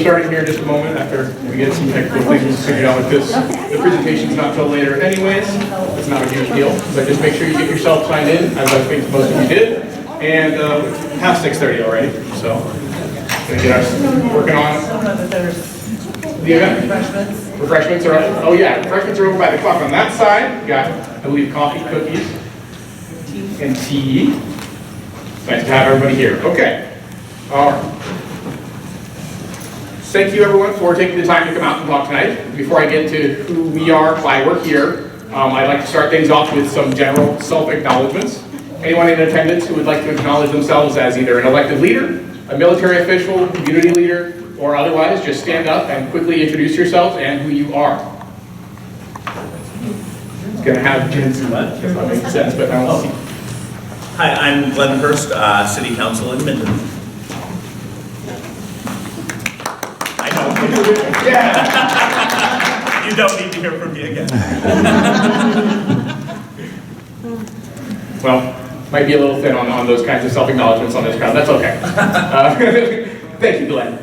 starting here in just a moment after we get some technical things figured out with this. The presentation's not till later anyways. It's not a huge deal, but just make sure you get yourself signed in, as I think most of you did. And past 6:30 already, so gonna get us working on the event. Refreshments are, oh yeah, refreshments are over by the clock on that side. We got, I believe, coffee, cookies, and tea. Nice to have everybody here. Okay. All right. Thank you everyone for taking the time to come out and talk tonight. Before I get into who we are, why we're here, I'd like to start things off with some general self-acknowledgements. Anyone in attendance who would like to acknowledge themselves as either an elected leader, a military official, community leader, or otherwise, just stand up and quickly introduce yourselves and who you are. It's going to have Jen's left, if that makes sense, but I don't see. Hi, I'm Glenn Hurst, City Council in Minden. I know. Yeah. You don't need to hear from me again. Well, might be a little thin on those kinds of self-acknowledgements on this crowd. That's okay. Thank you, Glenn.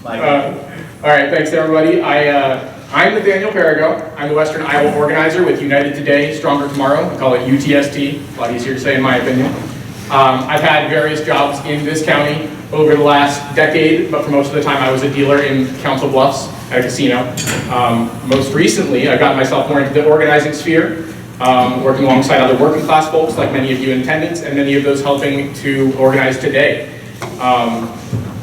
All right, thanks everybody. I'm Nathaniel Perigo. I'm the Western Iowa organizer with United Today, Stronger Tomorrow. We call it UTST, a lot easier to say in my opinion. I've had various jobs in this county over the last decade, but for most of the time I was a dealer in Council Bluffs at a casino. Most recently, I got myself more into the organizing sphere, working alongside other working class folks like many of you in attendance and many of those helping to organize today.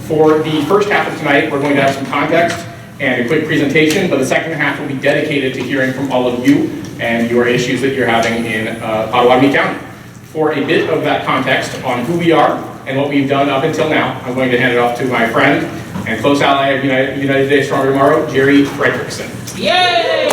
For the first half of tonight, we're going to have some context and a quick presentation, but the second half will be dedicated to hearing from all of you and your issues that you're having in Potawatomi County. For a bit of that context on who we are and what we've done up until now, I'm going to hand it off to my friend and close ally of United Today, Stronger Tomorrow, Jerry Fredrickson. Yay!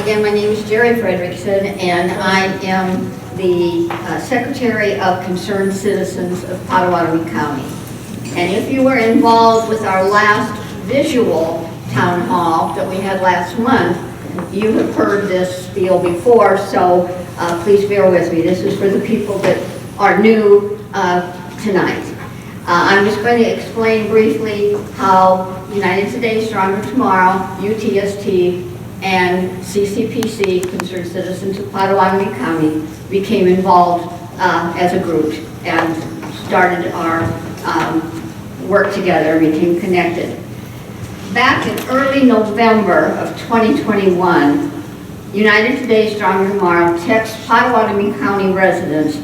Again, my name is Jerry Fredrickson, and I am the Secretary of Concerned Citizens of Potawatomi County. And if you were involved with our last visual town hall that we had last month, you have heard this spiel before, so please bear with me. This is for the people that are new tonight. I'm just going to explain briefly how United Today, Stronger Tomorrow, UTST, and CCPC, Concerned Citizens of Potawatomi County, became involved as a group and started our work together, became connected. Back in early November of 2021, United Today, Stronger Tomorrow texted Potawatomi County residents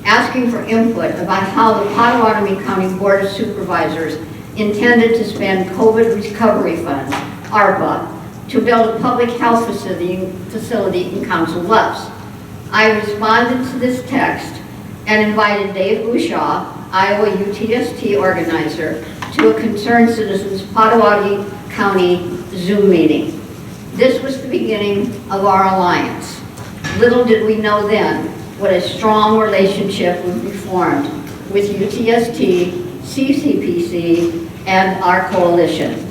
asking for input about how the Potawatomi County Board of Supervisors intended to spend COVID recovery funds, ARPA, to build a public health facility in Council Bluffs. I responded to this text and invited Dave Bushaw, Iowa UTST organizer, to a Concerned Citizens Potawatomi County Zoom meeting. This was the beginning of our alliance. Little did we know then what a strong relationship would be formed with UTST, CCPC, and our coalition.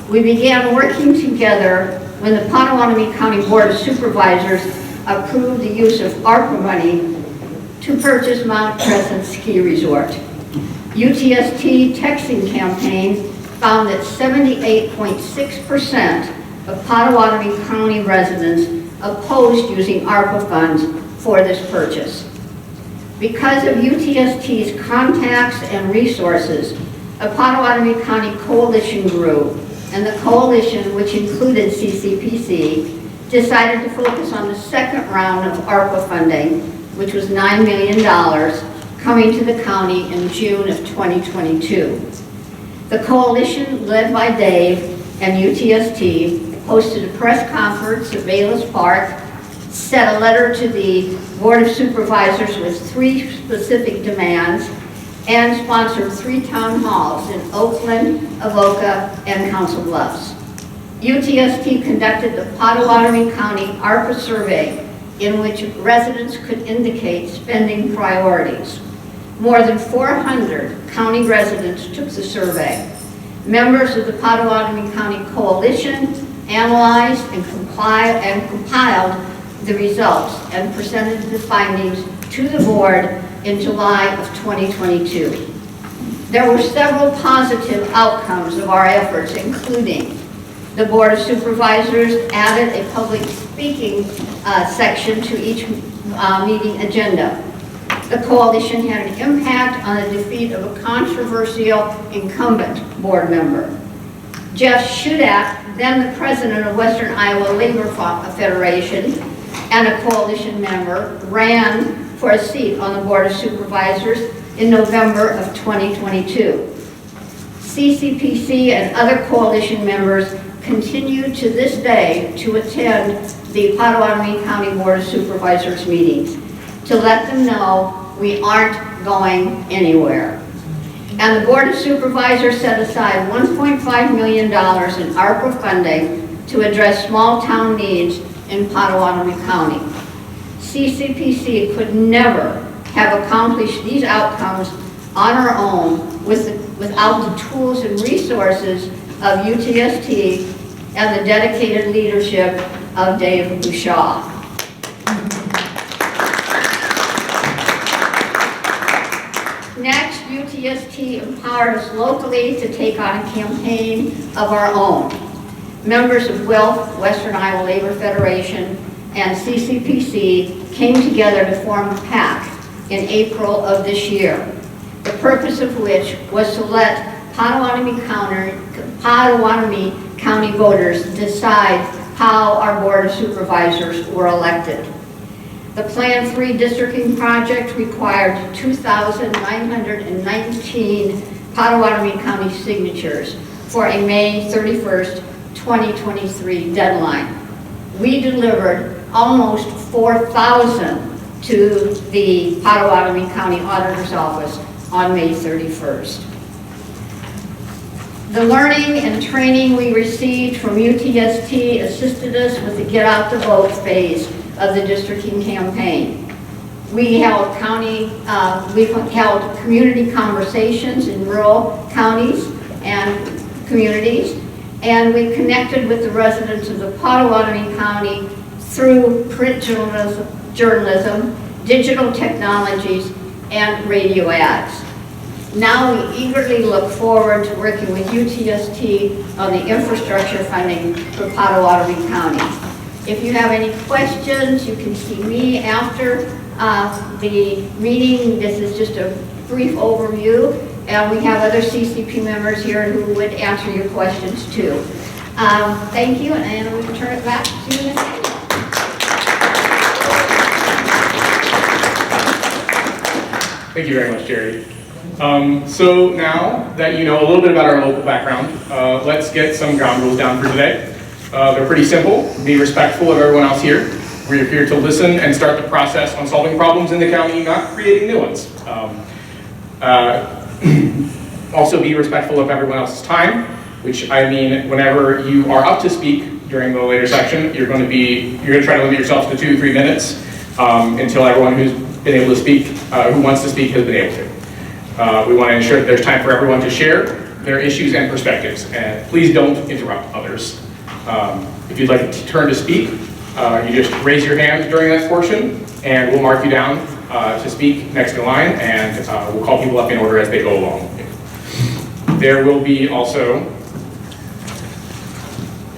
We began working together when the Potawatomi County Board of Supervisors approved the use of ARPA money to purchase Mount Crescent Ski Resort. UTST texting campaign found that 78.6% of Potawatomi County residents opposed using ARPA funds for this purchase. Because of UTST's contacts and resources, a Potawatomi County coalition grew, and the coalition, which included CCPC, decided to focus on the second round of ARPA funding, which was $9 million, coming to the county in June of 2022. The coalition, led by Dave and UTST, hosted a press conference at Bayless Park, sent a letter to the Board of Supervisors with 3 specific demands, and sponsored 3 town halls in Oakland, Avoca, and Council Bluffs. UTST conducted the Potawatomi County ARPA survey, in which residents could indicate spending priorities. More than 400 county residents took the survey. Members of the Potawatomi County Coalition analyzed and compiled the results and presented the findings to the board in July of 2022. There were several positive outcomes of our efforts, including the Board of Supervisors added a public speaking section to each meeting agenda. The coalition had an impact on the defeat of a controversial incumbent board member. Jeff Shudak, then the president of Western Iowa Labor Federation and a coalition member, ran for a seat on the Board of Supervisors in November of 2022. CCPC and other coalition members continue to this day to attend the Potawatomi County Board of Supervisors meetings to let them know we aren't going anywhere. And the Board of Supervisors set aside $1.5 million in ARPA funding to address small town needs in Potawatomi County. CCPC could never have accomplished these outcomes on our own without the tools and resources of UTST and the dedicated leadership of Dave Bouchaw. Next, UTST empowered us locally to take on a campaign of our own. Members of WILF, Western Iowa Labor Federation, and CCPC came together to form a PAC in April of this year, the purpose of which was to let Potawatomi County voters decide how our Board of Supervisors were elected. The Plan 3 districting project required 2,919 Potawatomi County signatures for a May 31st, 2023 deadline. We delivered almost 4,000 to the Potawatomi County Auditor's Office on May 31st. The learning and training we received from UTST assisted us with the Get Out the Vote phase of the districting campaign. We've held community conversations in rural counties and communities, and we connected with the residents of the Potawatomi County through print journalism, digital technologies, and radio ads. Now we eagerly look forward to working with UTST on the infrastructure funding for Potawatomi County. If you have any questions, you can see me after the meeting. This is just a brief overview, and we have other CCP members here who would answer your questions too. Thank you, and we can turn it back to Ms. Daniel. Thank you very much, Jerry. So now that you know a little bit about our local background, let's get some ground rules down for today. They're pretty simple. Be respectful of everyone else here. We're here to listen and start the process on solving problems in the county, not creating new ones. Also be respectful of everyone else's time, which I mean whenever you are up to speak during the later section, you're going to try to limit yourself to 2-3 minutes until everyone who's been able to speak, who wants to speak, has been able to. We want to ensure that there's time for everyone to share their issues and perspectives, and please don't interrupt others. If you'd like to turn to speak, you just raise your hand during that portion, and we'll mark you down to speak next in line, and we'll call people up in order as they go along. There will be also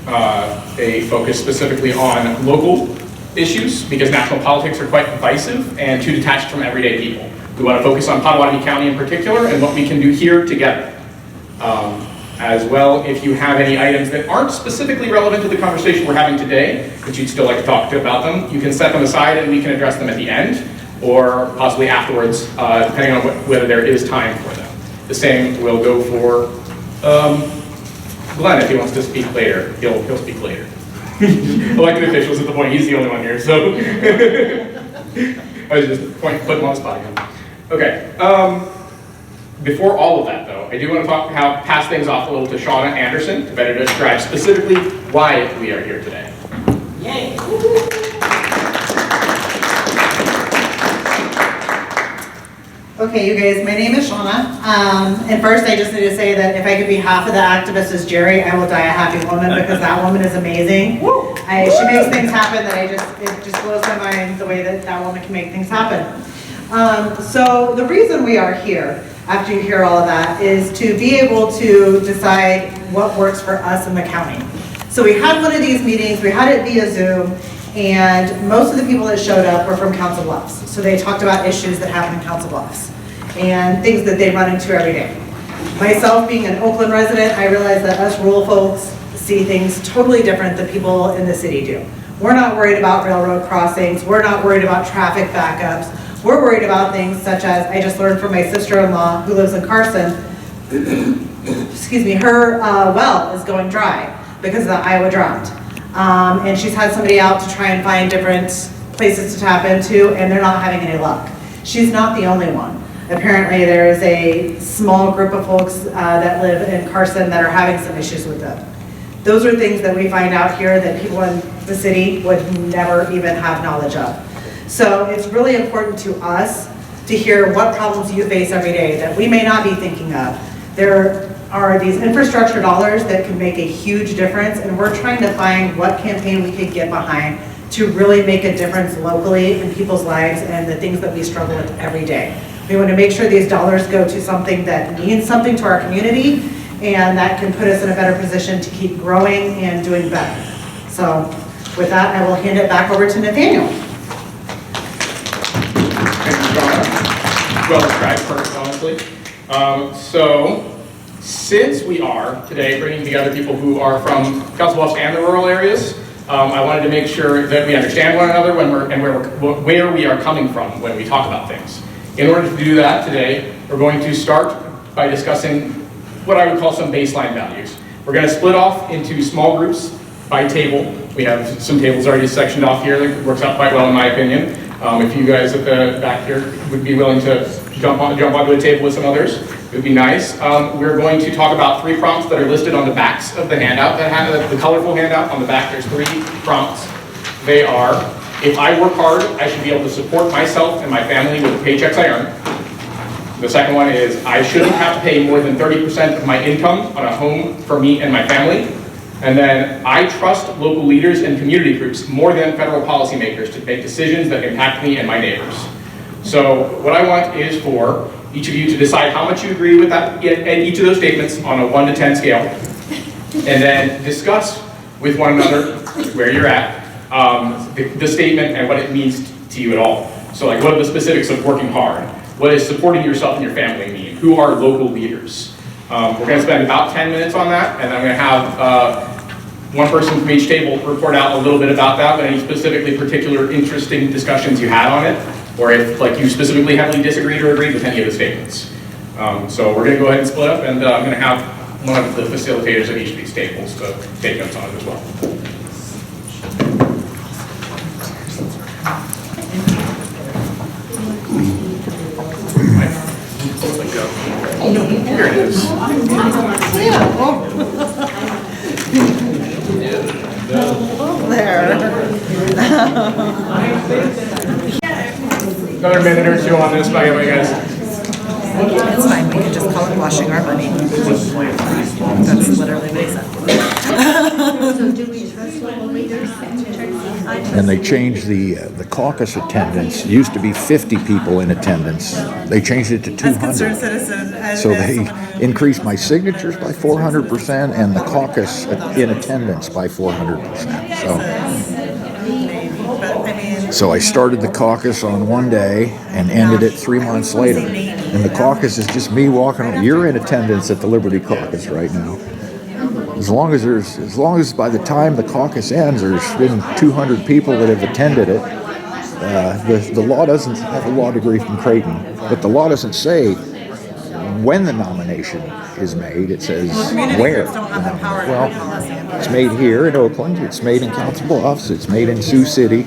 a focus specifically on local issues, because national politics are quite divisive and too detached from everyday people. We want to focus on Potawatomi County in particular and what we can do here together. As well, if you have any items that aren't specifically relevant to the conversation we're having today, but you'd still like to talk about them, you can set them aside and we can address them at the end, or possibly afterwards, depending on whether there is time for them. The same will go for Glenn if he wants to speak later. He'll speak later. Elected officials at the point, he's the only one here, so. I was just putting him on the spot again. Okay. Before all of that, though, I do want to pass things off a little to Shauna Anderson to better describe specifically why we are here today. Yay! Okay, you guys, my name is Shauna. And first I just need to say that if I could be half of the activist as Jerry, I will die a happy woman because that woman is amazing. She makes things happen that it just blows my mind the way that that woman can make things happen. So the reason we are here, after you hear all of that, is to be able to decide what works for us in the county. So we had one of these meetings, we had it via Zoom, and most of the people that showed up were from Council Bluffs. So they talked about issues that happen in Council Bluffs and things that they run into every day. Myself being an Oakland resident, I realize that us rural folks see things totally different than people in the city do. We're not worried about railroad crossings, we're not worried about traffic backups, we're worried about things such as, I just learned from my sister-in-law who lives in Carson, excuse me, her well is going dry because of the Iowa drought. And she's had somebody out to try and find different places to tap into, and they're not having any luck. She's not the only one. Apparently there is a small group of folks that live in Carson that are having some issues with them. Those are things that we find out here that people in the city would never even have knowledge of. So it's really important to us to hear what problems you face every day that we may not be thinking of. There are these infrastructure dollars that can make a huge difference, and we're trying to find what campaign we could get behind to really make a difference locally in people's lives and the things that we struggle with every day. We want to make sure these dollars go to something that means something to our community and that can put us in a better position to keep growing and doing better. So with that, I will hand it back over to Nathaniel. Thank you, Shauna. Well described, perfect, honestly. So, since we are today bringing together people who are from Council Bluffs and the rural areas, I wanted to make sure that we understand one another where we are coming from when we talk about things. In order to do that today, we're going to start by discussing what I would call some baseline values. We're going to split off into small groups by table. We have some tables already sectioned off here that works out quite well in my opinion. If you guys at the back here would be willing to jump onto a table with some others, it would be nice. We're going to talk about 3 prompts that are listed on the backs of the handout, the colorful handout. On the back, there's 3 prompts. They are, if I work hard, I should be able to support myself and my family with the paychecks I earn. The second one is, I shouldn't have to pay more than 30% of my income on a home for me and my family. And then, I trust local leaders and community groups more than federal policymakers to make decisions that impact me and my neighbors. So what I want is for each of you to decide how much you agree with that in each of those statements on a 1 to 10 scale, and then discuss with one another where you're at, the statement and what it means to you at all. So like, what are the specifics of working hard? What does supporting yourself and your family mean? Who are local leaders? We're going to spend about 10 minutes on that, and I'm going to have one person from each table report out a little bit about that, but any specifically particular interesting discussions you had on it, or if like you specifically heavily disagreed or agreed with any of the statements. So we're going to go ahead and split up, and I'm going to have one of the facilitators at each of these tables to take notes on it as well. Here it is. There. Another minute or 2 on this, by the way, guys. It's fine, we can just call it washing our money. That's literally what he said. So do we trust local leaders? And they changed the caucus attendance. It used to be 50 people in attendance. They changed it to 200. As concerned citizen, So they increased my signatures by 400% and the caucus in attendance by 400%. So I started the caucus on one day and ended it 3 months later. And the caucus is just me walking. You're in attendance at the Liberty Caucus right now. As long as by the time the caucus ends, there's been 200 people that have attended it. The law doesn't have a law degree from Creighton, but the law doesn't say when the nomination is made. It says where. Well, it's made here in Oakland. It's made in Council Bluffs. It's made in Sioux City.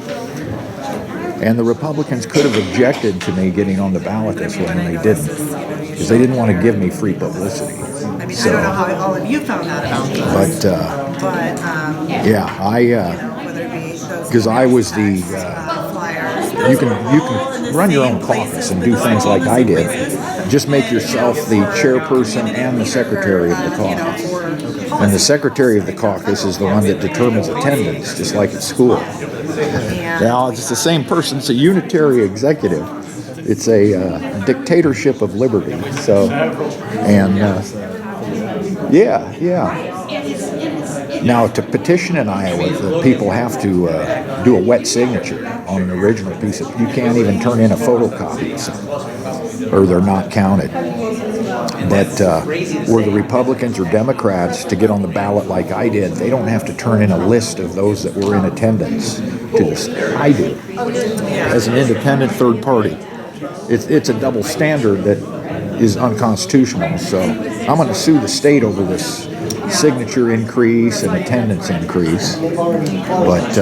And the Republicans could have objected to me getting on the ballot this way, and they didn't, because they didn't want to give me free publicity. I mean, I don't know how all of you found out about this. But yeah, because I was the flyers, you can run your own caucus and do things like I did. Just make yourself the chairperson and the secretary of the caucus. And the secretary of the caucus is the one that determines attendance, just like at school. Now, it's the same person. It's a unitary executive. It's a dictatorship of liberty. So, and yeah. Now, to petition in Iowa, the people have to do a wet signature on an original piece of. You can't even turn in a photocopy, or they're not counted. That were the Republicans or Democrats to get on the ballot like I did, they don't have to turn in a list of those that were in attendance to this. I do, as an independent third party. It's a double standard that is unconstitutional. So I'm going to sue the state over this signature increase and attendance increase. But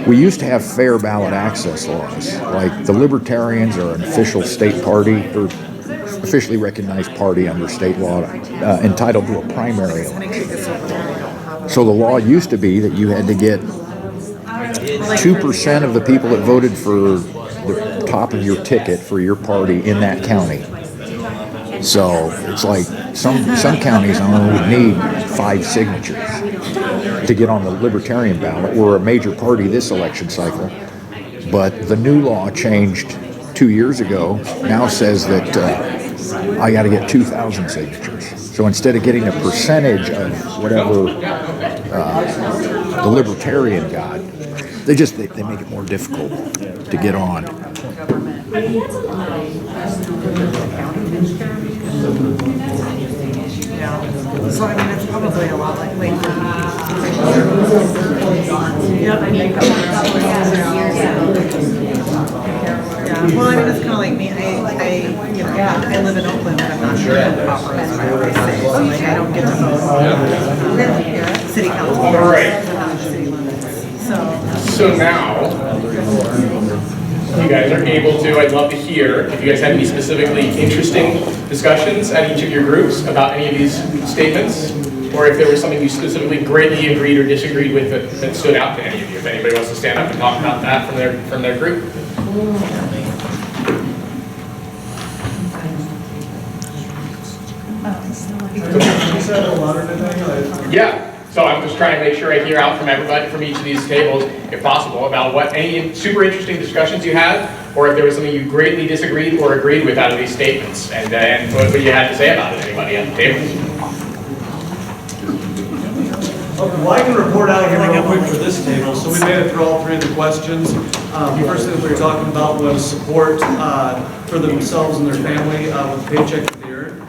we used to have fair ballot access laws. Like the Libertarians are an official state party, or officially recognized party under state law, entitled to a primary election. So the law used to be that you had to get 2% of the people that voted for the top of your ticket for your party in that county. So it's like some counties only would need 5 signatures to get on the Libertarian ballot. We're a major party this election cycle, but the new law changed 2 years ago. Now says that I got to get 2,000 signatures. So instead of getting a percentage of whatever the Libertarian got, they make it more difficult to get on. So I mean, it's probably a lot like late. Well, I mean, it's kind of like me. I live in Oakland, but I'm not sure what proper is, I always say. So like, I don't get to vote city council. All right. Without the city limits. So now, you guys are able to, I'd love to hear if you guys have any specifically interesting discussions at each of your groups about any of these statements, or if there was something you specifically greatly agreed or disagreed with that stood out to any of you. If anybody wants to stand up and talk about that from their group. Yeah. So I'm just trying to make sure I hear out from everybody, from each of these tables, if possible, about what any super interesting discussions you had, or if there was something you greatly disagreed or agreed with out of these statements, and what you had to say about it, anybody at the table. Okay, well, I can report out here real quick for this table. So we made it through all 3 of the questions. The first thing we were talking about was support for themselves and their family with paycheck that they earn.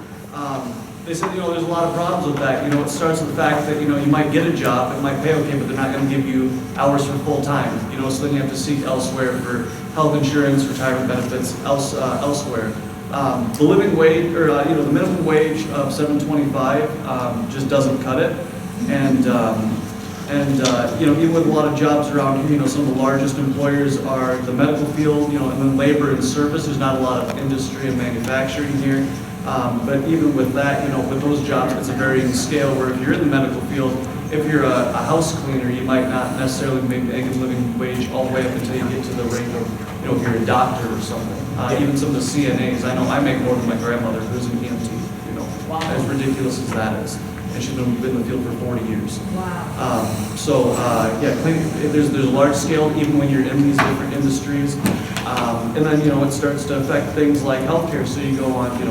They said, there's a lot of problems with that. It starts with the fact that, you might get a job, it might pay okay, but they're not going to give you hours for full time. So then you have to seek elsewhere for health insurance, retirement benefits, elsewhere. The living wage, or the minimum wage of $7.25 just doesn't cut it. And even with a lot of jobs around here, some of the largest employers are the medical field, and then labor and service. There's not a lot of industry and manufacturing here. But even with that, with those jobs, it's a varying scale where if you're in the medical field, if you're a house cleaner, you might not necessarily make a living wage all the way up until you get to the rate of, if you're a doctor or something. Even some of the CNAs, I know I make more than my grandmother who's an EMT, Wow. as ridiculous as that is. And she's been in the field for 40 years. Wow. There's a large scale even when you're in these different industries. And then, it starts to affect things like healthcare. So you go on to,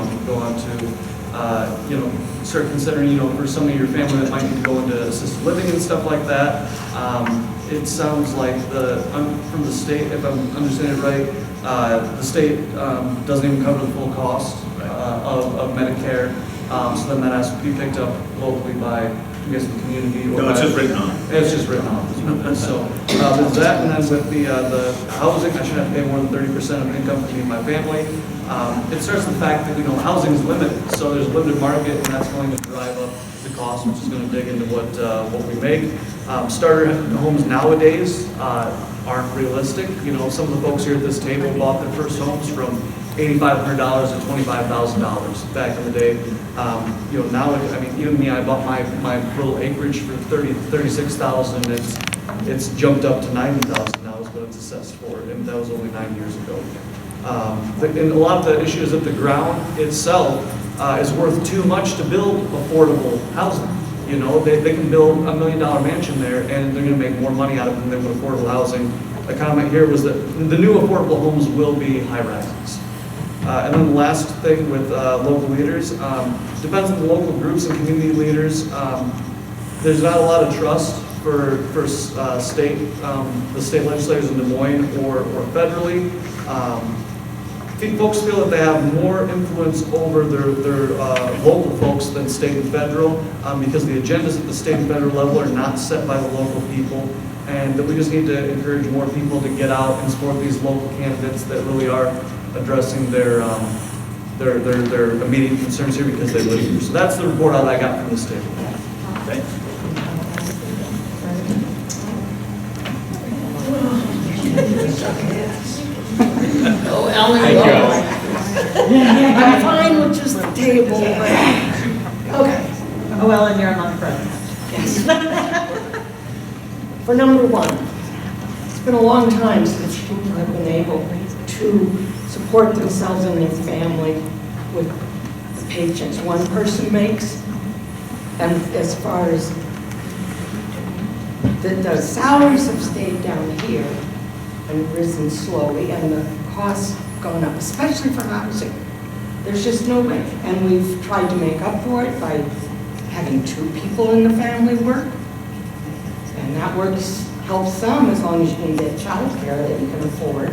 start considering, for some of your family that might need to go into assisted living and stuff like that. It sounds like from the state, if I'm understanding it right, the state doesn't even cover the full cost of Medicare. So then that has to be picked up locally by, I guess, the community. No, it's just written on. It's just written on. So there's that, and then with the housing, I shouldn't have to pay more than 30% of income for me and my family. It starts with the fact that housing is limited, so there's a limited market, and that's going to drive up the cost, which is going to dig into what we make. Starter homes nowadays aren't realistic. Some of the folks here at this table bought their first homes from $8,500 to $25,000 back in the day. Now, even me, I bought my little acreage for $36,000. It's jumped up to $90,000 now. But it's assessed for, and that was only 9 years ago. And a lot of the issue is that the ground itself is worth too much to build affordable housing. You know, they can build $1 million mansion there, and they're going to make more money out of it than they would affordable housing. The comment here was that the new affordable homes will be high rises. And then the last thing with local leaders, depends on the local groups and community leaders. There's not a lot of trust for the state legislators in Des Moines or federally. I think folks feel that they have more influence over their local folks than state and federal because the agendas at the state and federal level are not set by the local people, and that we just need to encourage more people to get out and support these local candidates that really are addressing their immediate concerns here because they live here. So that's the report out I got from this table. Thanks. Oh, Ellen. Thank you. I'm fine with just the table, but, okay. Oh, Ellen, you're on the front. Yes. For number one, it's been a long time since people have been able to support themselves and their family with the paychecks one person makes. And as far as the salaries have stayed down here and risen slowly, and the costs gone up, especially for housing. There's just no way. And we've tried to make up for it by having 2 people in the family work. And that works, helps some as long as you can get childcare that you can afford.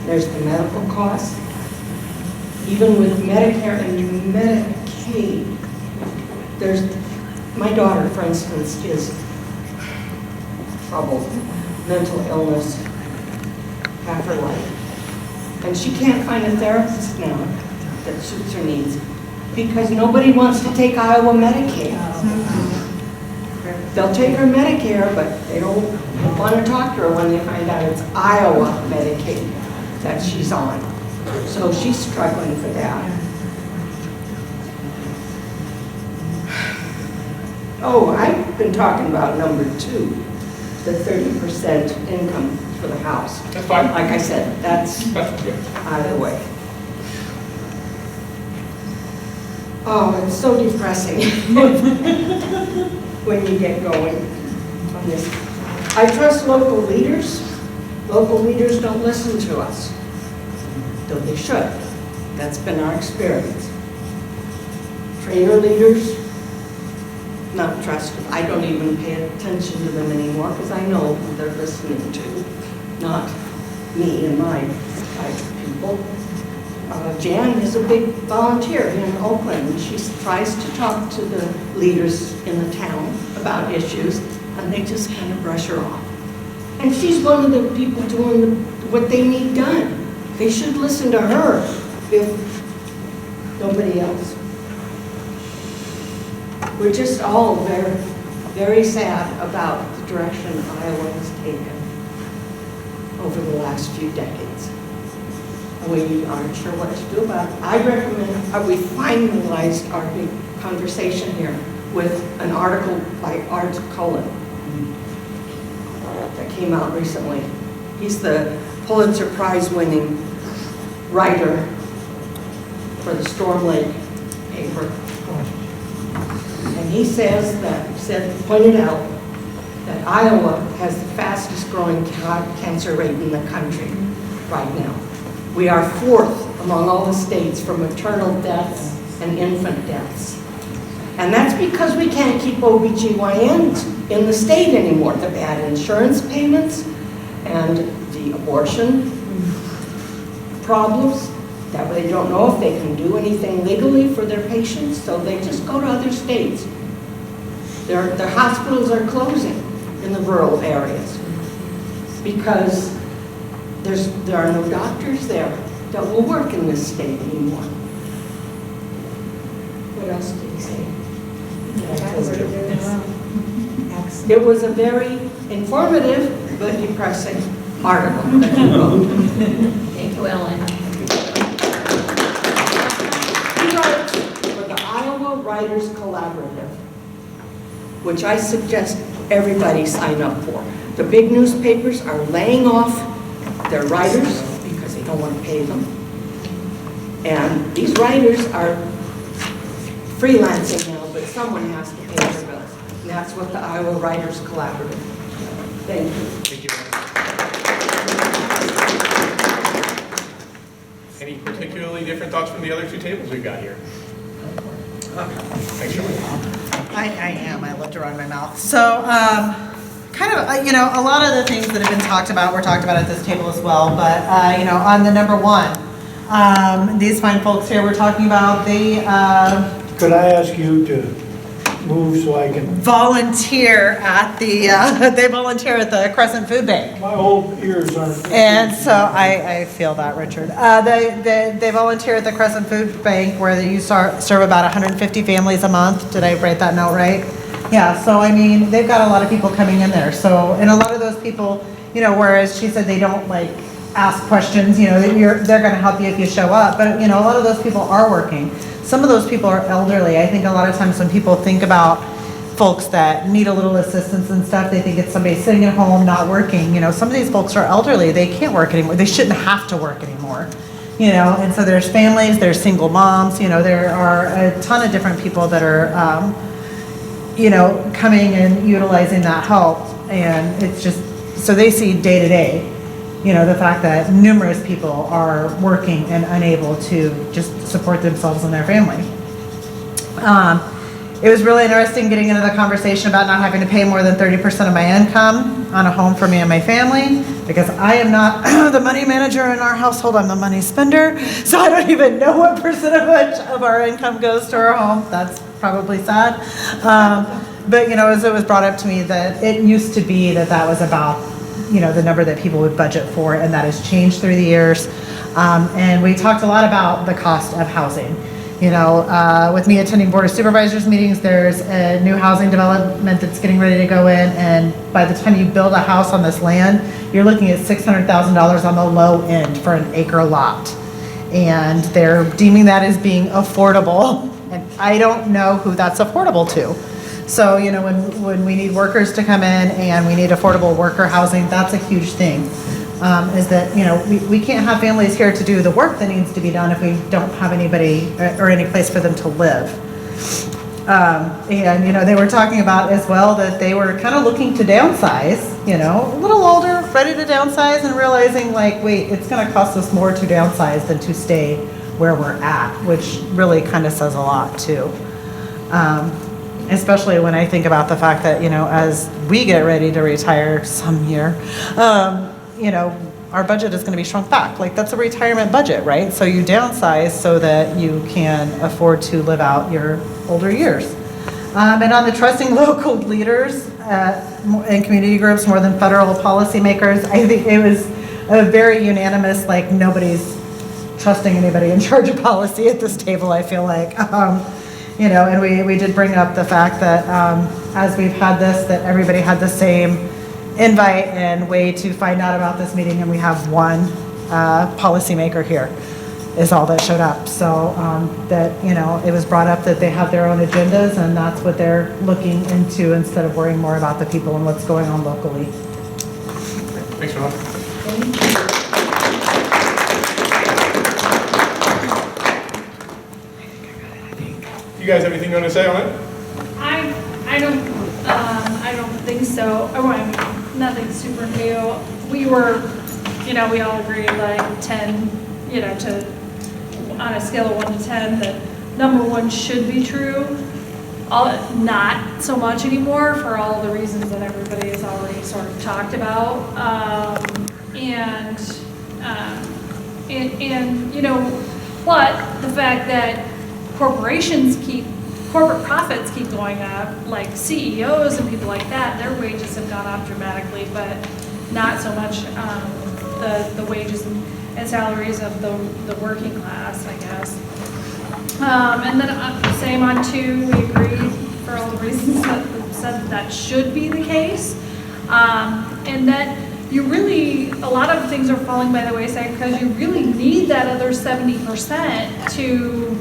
There's the medical costs. Even with Medicare and Medicaid, my daughter, for instance, is troubled, mental illness, half her life. And she can't find a therapist now that suits her needs because nobody wants to take Iowa Medicaid. They'll take her Medicare, but they don't want to talk to her when they find out it's Iowa Medicaid that she's on. So she's struggling for that. Oh, I've been talking about number 2, the 30% income for the house. That's fine. Like I said, that's Good. out of the way. Oh, it's so depressing when you get going on this. I trust local leaders. Local leaders don't listen to us, though they should. That's been our experience. Trainer leaders, not trusted. I don't even pay attention to them anymore because I know who they're listening to, not me and my type of people. Jan is a big volunteer in Oakland, and she tries to talk to the leaders in the town about issues, and they just kind of brush her off. And she's one of the people doing what they need done. They should listen to her if nobody else. We're just all very, very sad about the direction Iowa has taken over the last few decades. And we aren't sure what to do about it. I recommend, we finalized our big conversation here with an article by Art Cullen that came out recently. He's the Pulitzer Prize winning writer for the Storm Lake paper. And he pointed out that Iowa has the fastest growing cancer rate in the country right now. We are 4th among all the states for maternal deaths and infant deaths. And that's because we can't keep OBGYNs in the state anymore. The bad insurance payments and the abortion problems, that they don't know if they can do anything legally for their patients, so they just go to other states. Their hospitals are closing in the rural areas because there are no doctors there that will work in this state anymore. What else did he say? It was a very informative but depressing article that he wrote. Thank you, Ellen. He writes for the Iowa Writers Collaborative, which I suggest everybody sign up for. The big newspapers are laying off their writers because they don't want to pay them. And these writers are freelancing now, but someone has to pay their bills. And that's what the Iowa Writers Collaborative. Thank you. Thank you. Any particularly different thoughts from the other two tables we've got here? Thanks, Shirley. I am. I left around my mouth. So, kind of, a lot of the things that have been talked about were talked about at this table as well. But, on the number one, these fine folks here were talking about the Could I ask you to move so I can, volunteer at the, they volunteer at the Crescent Food Bank. my old ears aren't. And so I feel that, Richard. They volunteer at the Crescent Food Bank where you serve about 150 families a month. Did I write that note right? Yeah, so I mean, they've got a lot of people coming in there. So, and a lot of those people, whereas she said they don't like ask questions, they're gonna help you if you show up. But, a lot of those people are working. Some of those people are elderly. I think a lot of times when people think about folks that need a little assistance and stuff, they think it's somebody sitting at home not working. Some of these folks are elderly. They can't work anymore. They shouldn't have to work anymore. And so there's families, there's single moms, there are a ton of different people that are, coming and utilizing that help. And it's just, so they see day to day, the fact that numerous people are working and unable to just support themselves and their family. It was really interesting getting into the conversation about not having to pay more than 30% of my income on a home for me and my family, because I am not the money manager in our household, I'm the money spender, so I don't even know what percentage of our income goes to our home. That's probably sad. But as it was brought up to me that it used to be that was about the number that people would budget for, and that has changed through the years. And we talked a lot about the cost of housing. With me attending Board of Supervisors meetings, there's a new housing development that's getting ready to go in, and by the time you build a house on this land, you're looking at $600,000 on the low end for an acre lot. And they're deeming that as being affordable, and I don't know who that's affordable to. So, when we need workers to come in and we need affordable worker housing, that's a huge thing. Is that, we can't have families here to do the work that needs to be done if we don't have anybody or any place for them to live. And, they were talking about as well that they were kind of looking to downsize, a little older, ready to downsize and realizing like, wait, it's going to cost us more to downsize than to stay where we're at, which really kind of says a lot too. Especially when I think about the fact that, as we get ready to retire some year, our budget is going to be shrunk back. Like that's a retirement budget, right? So you downsize so that you can afford to live out your older years. And on the trusting local leaders and community groups more than federal policymakers, I think it was a very unanimous, like nobody's trusting anybody in charge of policy at this table, I feel like. And we did bring up the fact that as we've had this, that everybody had the same invite and way to find out about this meeting, and we have one policymaker here is all that showed up. So that, it was brought up that they have their own agendas, and that's what they're looking into instead of worrying more about the people and what's going on locally. Thanks, Rob. You guys have anything you want to say on it? I don't think so. Oh, I mean, nothing super new. We were, we all agreed like 10, on a scale of 1 to 10, that number 1 should be true. Not so much anymore for all the reasons that everybody has already sort of talked about. But the fact that corporate profits keep going up, like CEOs and people like that, their wages have gone up dramatically, but not so much the wages and salaries of the working class, I guess. And then same on 2, we agree for all the reasons that said that should be the case. And that a lot of things are falling by the wayside because you really need that other 70% to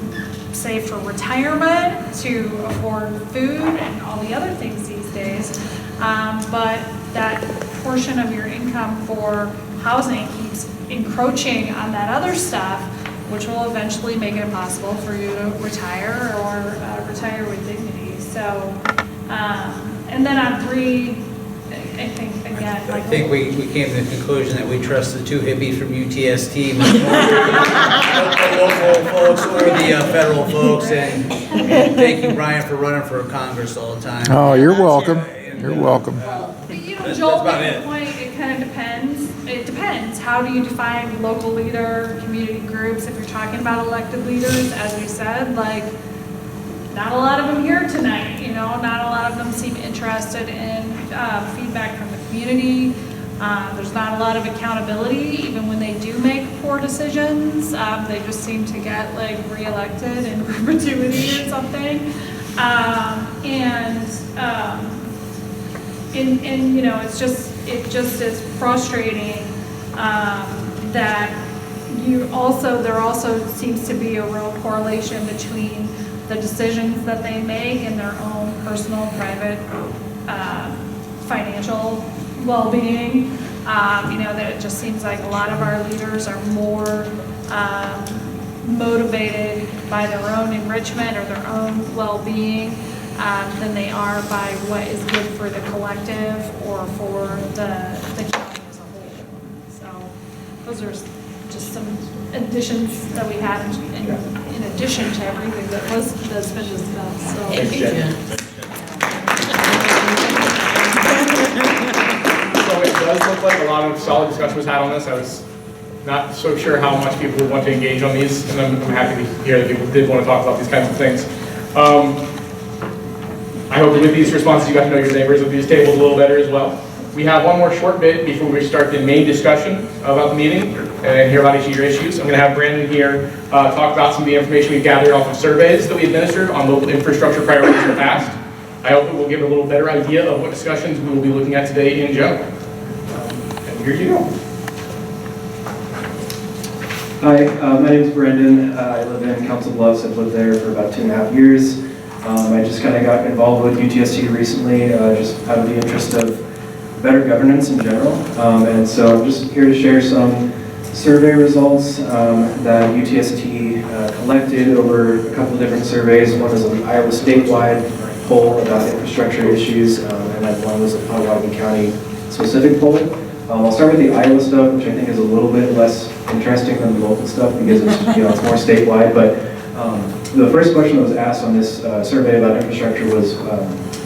save for retirement, to afford food and all the other things these days. But that portion of your income for housing keeps encroaching on that other stuff, which will eventually make it impossible for you to retire or retire with dignity. So, and then on 3, I think, again, I like. think we came to the conclusion that we trust the 2 hippies from UTST much more. The local folks or the federal folks, and thank you, Brian, for running for Congress all the time. Oh, you're welcome. You're welcome. That's Joel about made a it. point, it kind of depends. It depends. How do you define local leader, community groups? If you're talking about elected leaders, as we said, like, not a lot of them here tonight, you know, not a lot of them seem interested in feedback from the community. There's not a lot of accountability, even when they do make poor decisions. They just seem to get like reelected in perpetuity or something. And you know, it just is frustrating that there also seems to be a real correlation between the decisions that they make and their own personal, private, financial well-being. You know, that it just seems like a lot of our leaders are more motivated by their own enrichment or their own well-being than they are by what is good for the collective or for the county as a whole. So those are just some additions that we had in addition to everything that's been discussed. So. Thanks, Jen. So it does look like a lot of solid discussion was had on this. I was not so sure how much people would want to engage on these, and I'm happy to hear that people did want to talk about these kinds of things. I hope that with these responses you got to know your neighbors at these tables a little better as well. We have one more short bit before we start the main discussion about the meeting and hear about each of your issues. I'm going to have Brandon here talk about some of the information we've gathered off of surveys that we administered on local infrastructure priorities in the past. I hope it will give a little better idea of what discussions we will be looking at today in general. And here you go. Hi, my name is Brendan. I live in Council Bluffs. I've lived there for about 2.5 years. I just kind of got involved with UTST recently, just out of the interest of better governance in general. And so I'm just here to share some survey results that UTST collected over a couple of different surveys. One is an Iowa statewide poll about infrastructure issues, and then one was a Potawatomi County specific poll. I'll start with the Iowa stuff, which I think is a little bit less interesting than the local stuff because it's, it's more statewide. But the first question that was asked on this survey about infrastructure was,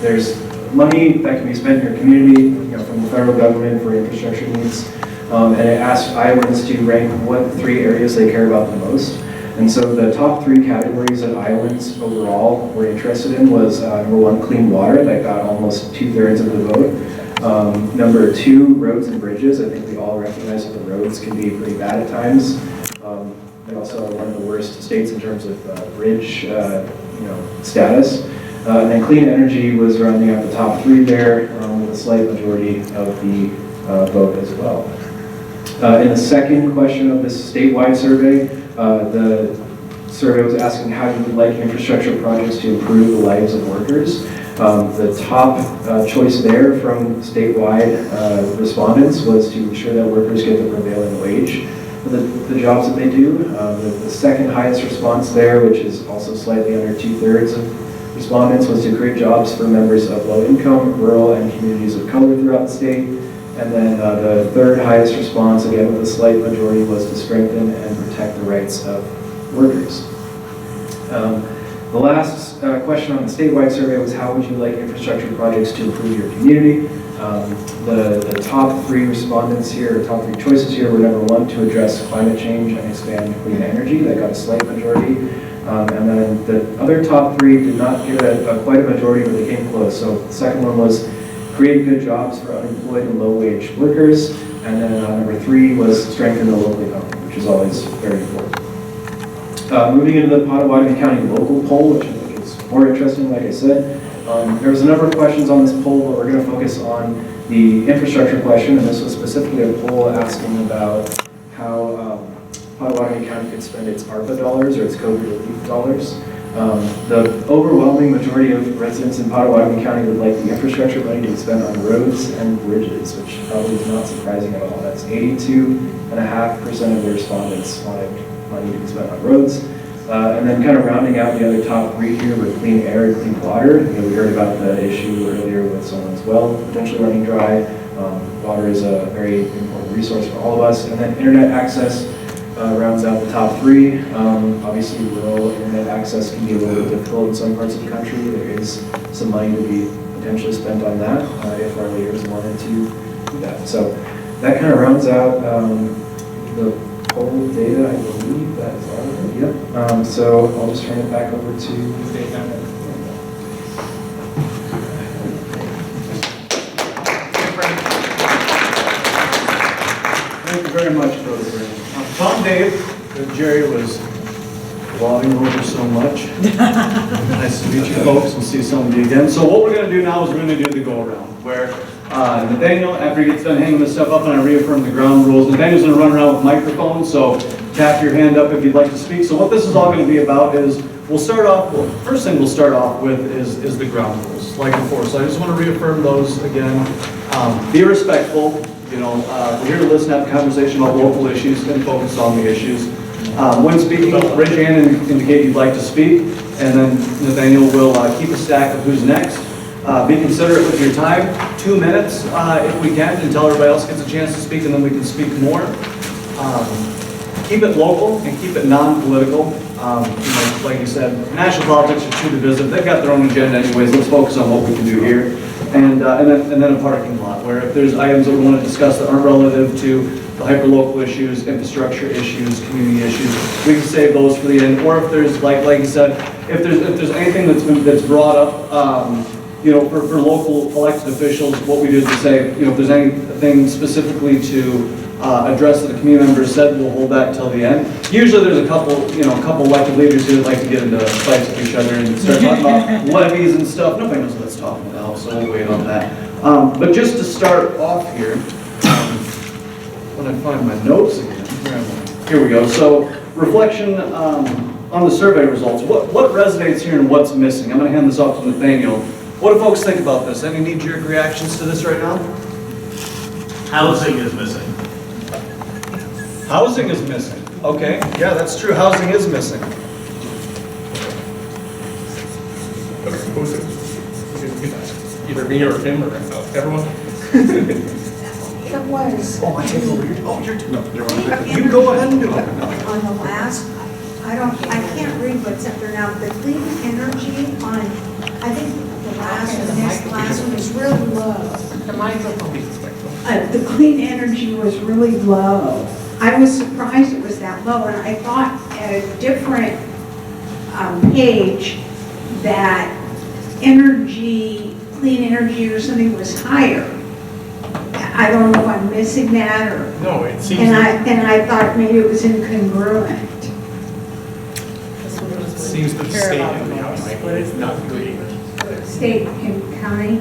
there's money that can be spent in your community, from the federal government for infrastructure needs, and it asked Iowans to rank what 3 areas they care about the most. And so the top 3 categories that Iowans overall were interested in was number 1, clean water, that got almost 2/3 of the vote. Number 2, roads and bridges. I think we all recognize that the roads can be pretty bad at times. They also are one of the worst states in terms of bridge, status. And then clean energy was rounding out the top 3 there, with a slight majority of the vote as well. In the second question of this statewide survey, the survey was asking how you would like infrastructure projects to improve the lives of workers. The top choice there from statewide respondents was to ensure that workers get the prevailing wage for the jobs that they do. The second highest response there, which is also slightly under 2/3 of respondents, was to create jobs for members of low income, rural, and communities of color throughout the state. And then the third highest response, again with a slight majority, was to strengthen and protect the rights of workers. The last question on the statewide survey was how would you like infrastructure projects to improve your community? The top 3 respondents here, or top 3 choices here, were number 1, to address climate change and expand clean energy. That got a slight majority. And then the other top 3 did not get quite a majority, but they came close. So the second one was create good jobs for unemployed and low-wage workers. And then number 3 was strengthen the local economy, which is always very important. Moving into the Potawatomi County local poll, which I think is more interesting, like I said. There was a number of questions on this poll, but we're going to focus on the infrastructure question, and this was specifically a poll asking about how Potawatomi County could spend its ARPA dollars, or its COVID relief dollars. The overwhelming majority of residents in Potawatomi County would like the infrastructure money to be spent on roads and bridges, which probably is not surprising at all. That's 82.5% of the respondents wanted money to be spent on roads. And then kind of rounding out the other top three here with clean air and clean water. We heard about the issue earlier with someone's well potentially running dry. Water is a very important resource for all of us. And then internet access rounds out the top three. Obviously, rural internet access can be a little bit difficult in some parts of the country. There is some money to be potentially spent on that if our leaders wanted to do that. So that kind of rounds out the poll data. I believe that is all of it. Yep. So I'll just turn it back over to Dave. Thank you very much, Brother Brandon. Tom Dave, that Jerry was lauding over so much. Nice to meet you folks and see some of you again. So what we're going to do now is we're going to do the go-around, where Nathaniel, after he gets done hanging this stuff up and I reaffirm the ground rules, Nathaniel's going to run around with microphones, so tap your hand up if you'd like to speak. So what this is all going to be about is, first thing we'll start off with is the ground rules, like before. So I just want to reaffirm those again. Be respectful. We're here to listen, have a conversation about local issues and focus on the issues. When speaking, raise your hand and indicate you'd like to speak, and then Nathaniel will keep a stack of who's next. Be considerate with your time, 2 minutes if we can, until everybody else gets a chance to speak, and then we can speak more. Keep it local and keep it non-political. Like you said, national politics are too divisive. They've got their own agenda anyways. Let's focus on what we can do here. And then a parking lot, where if there's items that we want to discuss that aren't relative to the hyperlocal issues, infrastructure issues, community issues, we can save those for the end. Or if there's, like you said, if there's anything that's brought up, for local elected officials, what we do is we say, if there's anything specifically to address that the community members said, we'll hold that until the end. Usually there's a couple elected leaders who like to get into fights with each other and start talking about levies and stuff. Nobody knows what that's talking about, so we'll wait on that. But just to start off here, when I find my notes again, here we go. So reflection on the survey results. What resonates here and what's missing? I'm going to hand this off to Nathaniel. What do folks think about this? Any knee-jerk reactions to this right now? Housing is missing. Housing is missing. Okay, yeah, that's true. Housing is missing. Either me or him or everyone. It was. Oh, I take over your. Oh, you're. No, You you go ahead and do it. on the last, I can't read what's up there now, the clean energy on, I think the next last one is really low. The microphone. The clean energy was really low. I was surprised it was that low, and I thought at a different page that clean energy or something was higher. I don't know if I'm missing that or. No, it seems. And I thought maybe it was incongruent. It seems to stay in the house, but it's not green. State and county.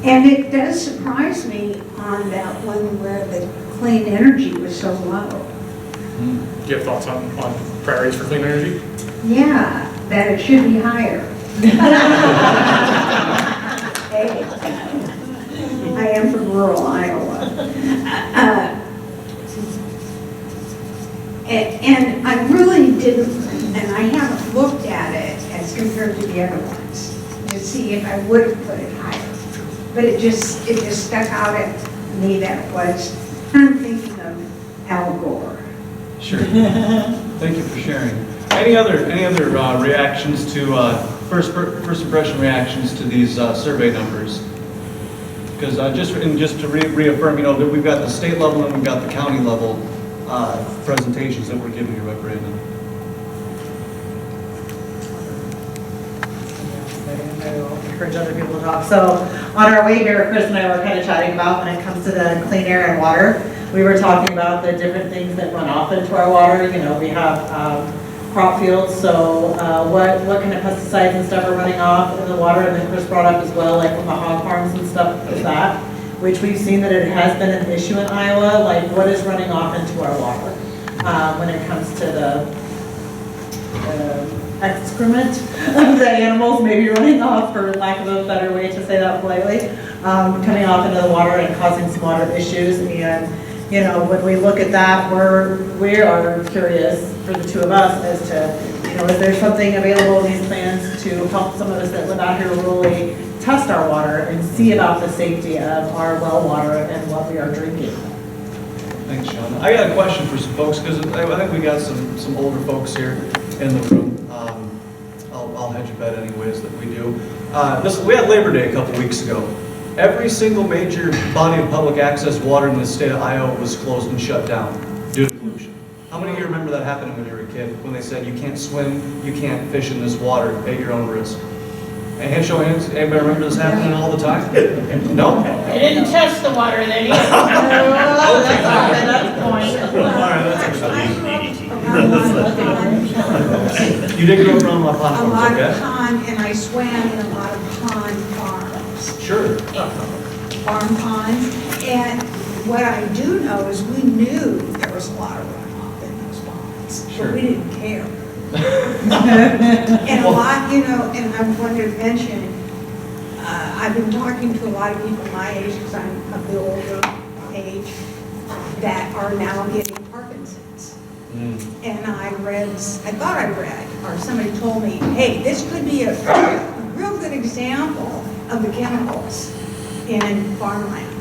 And it does surprise me on that one where the clean energy was so low. Do you have thoughts on priorities for clean energy? Yeah, that it should be higher. Hey, I am from rural Iowa. And I really didn't, and I haven't looked at it as compared to the other ones to see if I would have put it higher. But it just stuck out at me that it was, I'm thinking of Al Gore. Sure. Thank you for sharing. Any other reactions to first impression reactions to these survey numbers? Because just to reaffirm, that we've got the state level and we've got the county level presentations that we're giving you, right, Brandon? I will encourage other people to talk. So on our way here, Chris and I were kind of chatting about when it comes to the clean air and water. We were talking about the different things that run off into our water. We have crop fields, so what kind of pesticides and stuff are running off in the water, and then Chris brought up as well, like from the hog farms and stuff, is that, which we've seen that it has been an issue in Iowa, like what is running off into our water when it comes to the excrement of the animals maybe running off, for lack of a better way to say that politely, coming off into the water and causing some water issues. And, you know, when we look at that, we are curious for the two of us as to, you know, is there something available in these plans to help some of us that live out here really test our water and see about the safety of our well water and what we are drinking. Thanks, Sean. I got a question for some folks, because I think we got some older folks here in the room. I'll hedge a bet anyways that we do. We had Labor Day a couple weeks ago. Every single major body of public access water in the state of Iowa was closed and shut down due to pollution. How many of you remember that happening when you were a kid, when they said you can't swim, you can't fish in this water at your own risk? And show hands, anybody remember this happening all the time? No? They didn't test the water then either. That's the point. All right, that's You did go around La Pond, A lot okay? of pond, and I swam in a lot of pond farms. Sure. Farm ponds. And what I do know is we knew there was a lot of runoff in those ponds, Sure. but we didn't care. And a lot, you know, and I wanted to mention, I've been talking to a lot of people my age, because I'm of the older age, that are now getting Parkinson's. And I thought I read, or somebody told me, hey, this could be a real good example of the chemicals in farmland,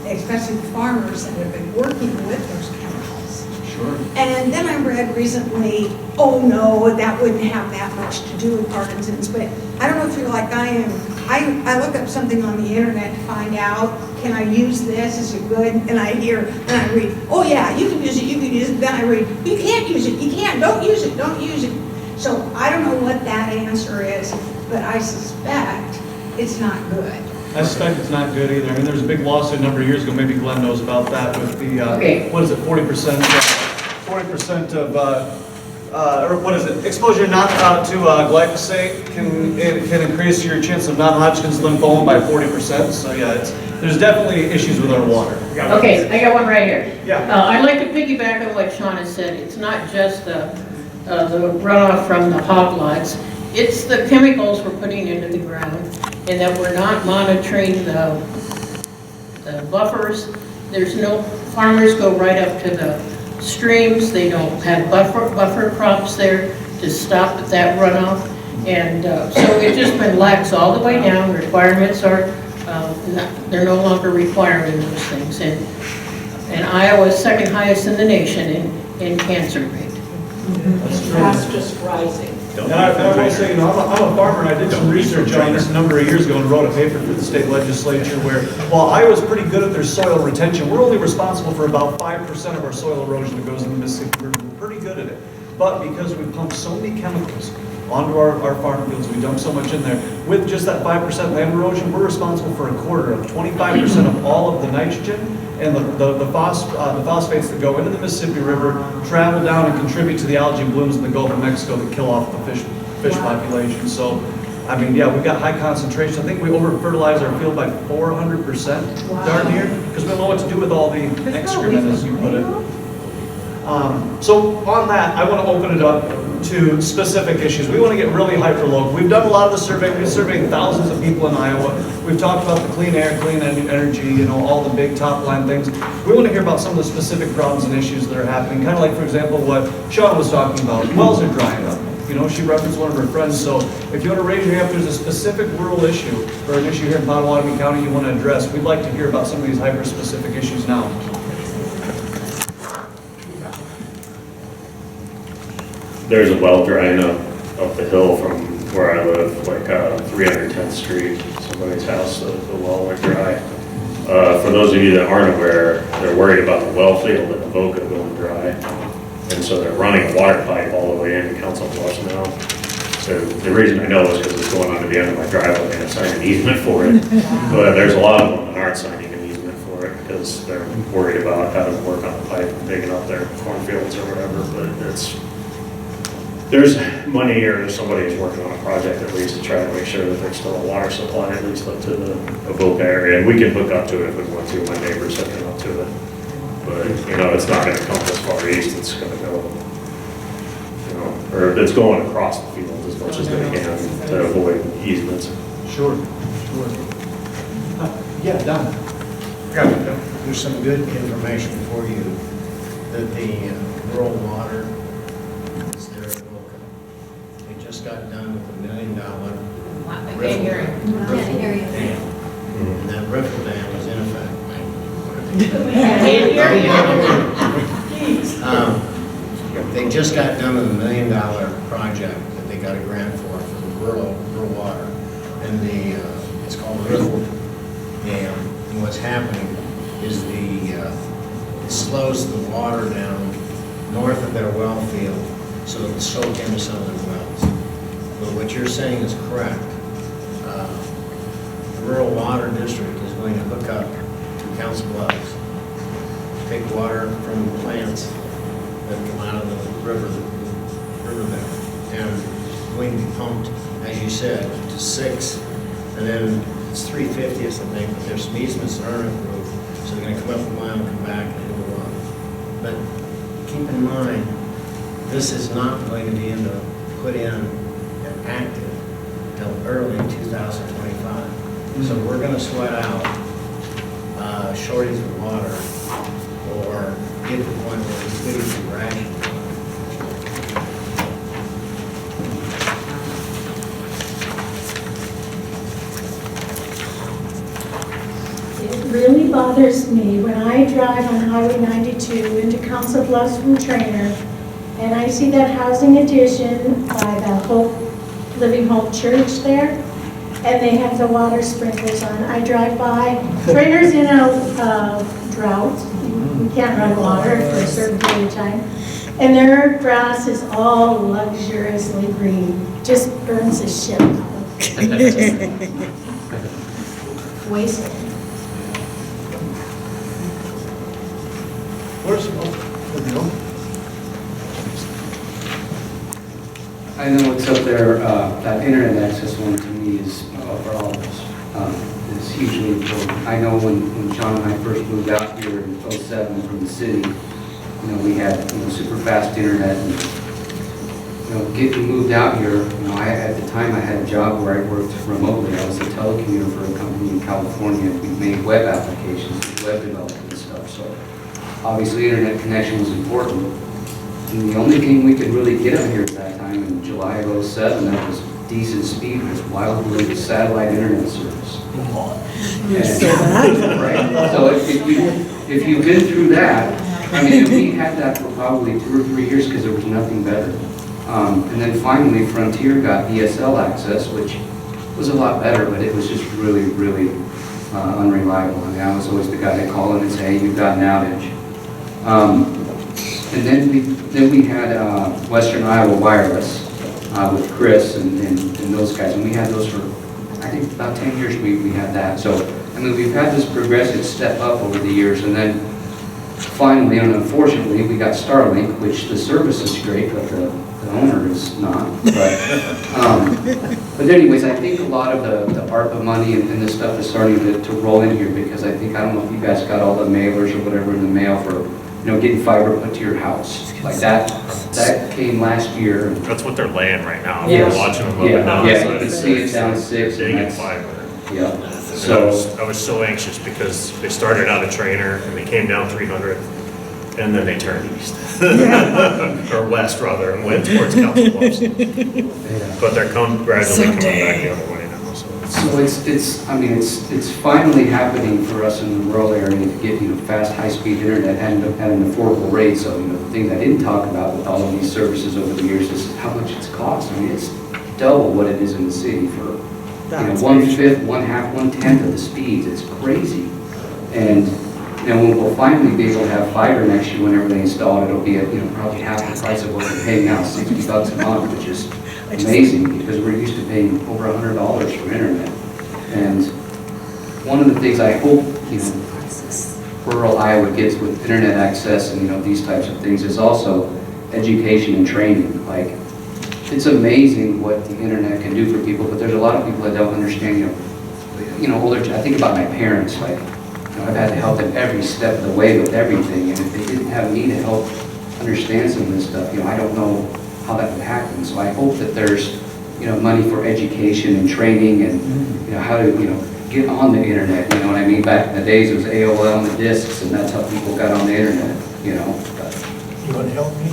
especially farmers that have been working with those chemicals. Sure. And then I read recently, oh no, that wouldn't have that much to do with Parkinson's, but I don't know if you're like I am. I look up something on the internet to find out, can I use this, is it good? And I hear, and I read, oh yeah, you can use it, you can use it. Then I read, you can't use it, you can't, don't use it, don't use it. So I don't know what that answer is, but I suspect it's not good. I suspect it's not good either. I mean, there was a big lawsuit a number of years ago, maybe Glenn knows about that, with the, what is it, 40% of, or what is it, exposure not to glyphosate can increase your chance of non-Hodgkin's lymphoma by 40%. So yeah, there's definitely issues with our water. Okay, I got one right here. Yeah. I'd like to piggyback on what Sean has said. It's not just the runoff from the hog lots. It's the chemicals we're putting into the ground, and that we're not monitoring the buffers. There's no, farmers go right up to the streams. They don't have buffer crops there to stop that runoff. And so it's just been lax all the way down. Requirements are, they're no longer requiring those things. And Iowa is second highest in the nation in cancer rate. That's just rising. And I will say, you know, I'm a farmer, and I did some research on this a number of years ago and wrote a paper for the state legislature where, while Iowa's pretty good at their soil retention, we're only responsible for about 5% of our soil erosion that goes in the Mississippi River. We're pretty good at it. But because we pump so many chemicals onto our farm fields, we dump so much in there, with just that 5% land erosion, we're responsible for a quarter of 25% of all of the nitrogen and the phosphates that go into the Mississippi River, travel down and contribute to the algae blooms in the Gulf of Mexico that kill off the fish population. So, I mean, yeah, we've got high concentrations. I think we over-fertilize our field by 400% darn near, because we don't know what to do with all the excrement, as you put it. So on that, I want to open it up to specific issues. We want to get really hyper-local. We've done a lot of the survey. We've surveyed thousands of people in Iowa. We've talked about the clean air, clean energy, you know, all the big top line things. We want to hear about some of the specific problems and issues that are happening. Kind of like, for example, what Sean was talking about. Wells are drying up. You know, she referenced one of her friends. So if you want to raise your hand, if there's a specific rural issue or an issue here in Potawatomi County you want to address, we'd like to hear about some of these hyper-specific issues now. There's a well drying up the hill from where I live, like 310th Street, somebody's house, the well went dry. For those of you that aren't aware, they're worried about the well field in Avoca going dry. And so they're running a water pipe all the way into Council Bluffs now. So the reason I know is because it's going onto the end of my driveway and I signed an easement for it. But there's a lot of them that aren't signing an easement for it because they're worried about having to work on the pipe and digging up their cornfields or whatever. But there's money here, somebody's working on a project at least to try to make sure that there's still a water supply at least up to the Avoca area. And we can hook up to it if we want to. My neighbor's hooking up to it. But, you know, it's not going to come this far east. It's going to go, you know, or that's going across the field as much as they can to avoid easements. Sure, sure. Yeah, Don. There's some good information for you that the rural water is there at Oakland. They just got done with $1 million riffle dam. And that riffle dam is in effect. They just got done with $1 million project that they got a grant for the rural water. And it's called the riffle dam. And what's happening is it slows the water down north of their well field so it'll soak into some of their wells. But what you're saying is correct. The rural water district is going to hook up to Council Bluffs, take water from the plants that come out of the riverbed, and going to be pumped, as you said, to 6, and then it's 3/50, I think, but there's some easements that aren't approved, so they're going to come up a mile and come back and go on. But keep in mind, this is not going to be put in and active until early 2025. So we're going to sweat out shortage of water or get to the point where we could even ration. It really bothers me when I drive on Highway 92 into Council Bluffs from Trainer, and I see that housing addition by the Living Hope Church there, and they have the water sprinklers on. I drive by. Trainer's in a drought. You can't run water for a certain period of time. And their grass is all luxuriously green. Just burns the shit out of it. Wasted. I know what's up there, that internet access one to me is, for all of us, is hugely important. I know when Sean and I first moved out here in '07 from the city, we had, super fast internet, and, getting moved out here, at the time I had a job where I worked remotely. I was a telecommuter for a company in California. We made web applications, web development and stuff, so obviously internet connection was important. And the only thing we could really get up here at that time in July of '07 that was decent speed was Wildwood satellite internet service. Right. So if you've been through that, we had that for probably 2 or 3 years because there was nothing better. And then finally Frontier got DSL access, which was a lot better, but it was just really, really unreliable. I was always the guy that called in and say, hey, you've got an outage. And then we had Western Iowa Wireless with Chris and those guys, and we had those for, I think, about 10 years we had that. So, we've had this progressive step up over the years, and then finally, and unfortunately, we got Starlink, which the service is great, but the owner is not. But anyways, I think a lot of the ARPA money and this stuff is starting to roll in here, because I don't know if you guys got all the mailers or whatever in the mail for getting fiber put to your house. Like that came last year. That's what they're laying right now. Yes. We're watching them moving down. Yeah, you can see it down 6. Digging fiber. Yeah. So I was so anxious because they started out a Trainer and they came down 300 and then they turned east. Or west rather, and went towards Council Bluffs. But they're gradually coming back the other way now. So it's finally happening for us in the rural area to get fast, high-speed internet at an affordable rate. So the things I didn't talk about with all of these services over the years is how much it's cost. It's double what it is in the city for 1/5, 1/2, 1/10 of the speeds. It's crazy. And we'll finally be able to have fiber next year whenever they install it. It'll be at probably half the price of what we're paying now, $60 a month, which is amazing because we're used to paying over $100 for internet. And one of the things I hope rural Iowa gets with internet access and these types of things is also education and training. Like, it's amazing what the internet can do for people, but there's a lot of people that don't understand. Older. I think about my parents. Like, I've had to help them every step of the way with everything, and if they didn't have me to help understand some of this stuff, I don't know how that would happen. So I hope that there's, money for education and training and, how to, get on the internet, you know what I mean? Back in the days, it was AOL and the discs, and that's how people got on the internet, but. You want to help me?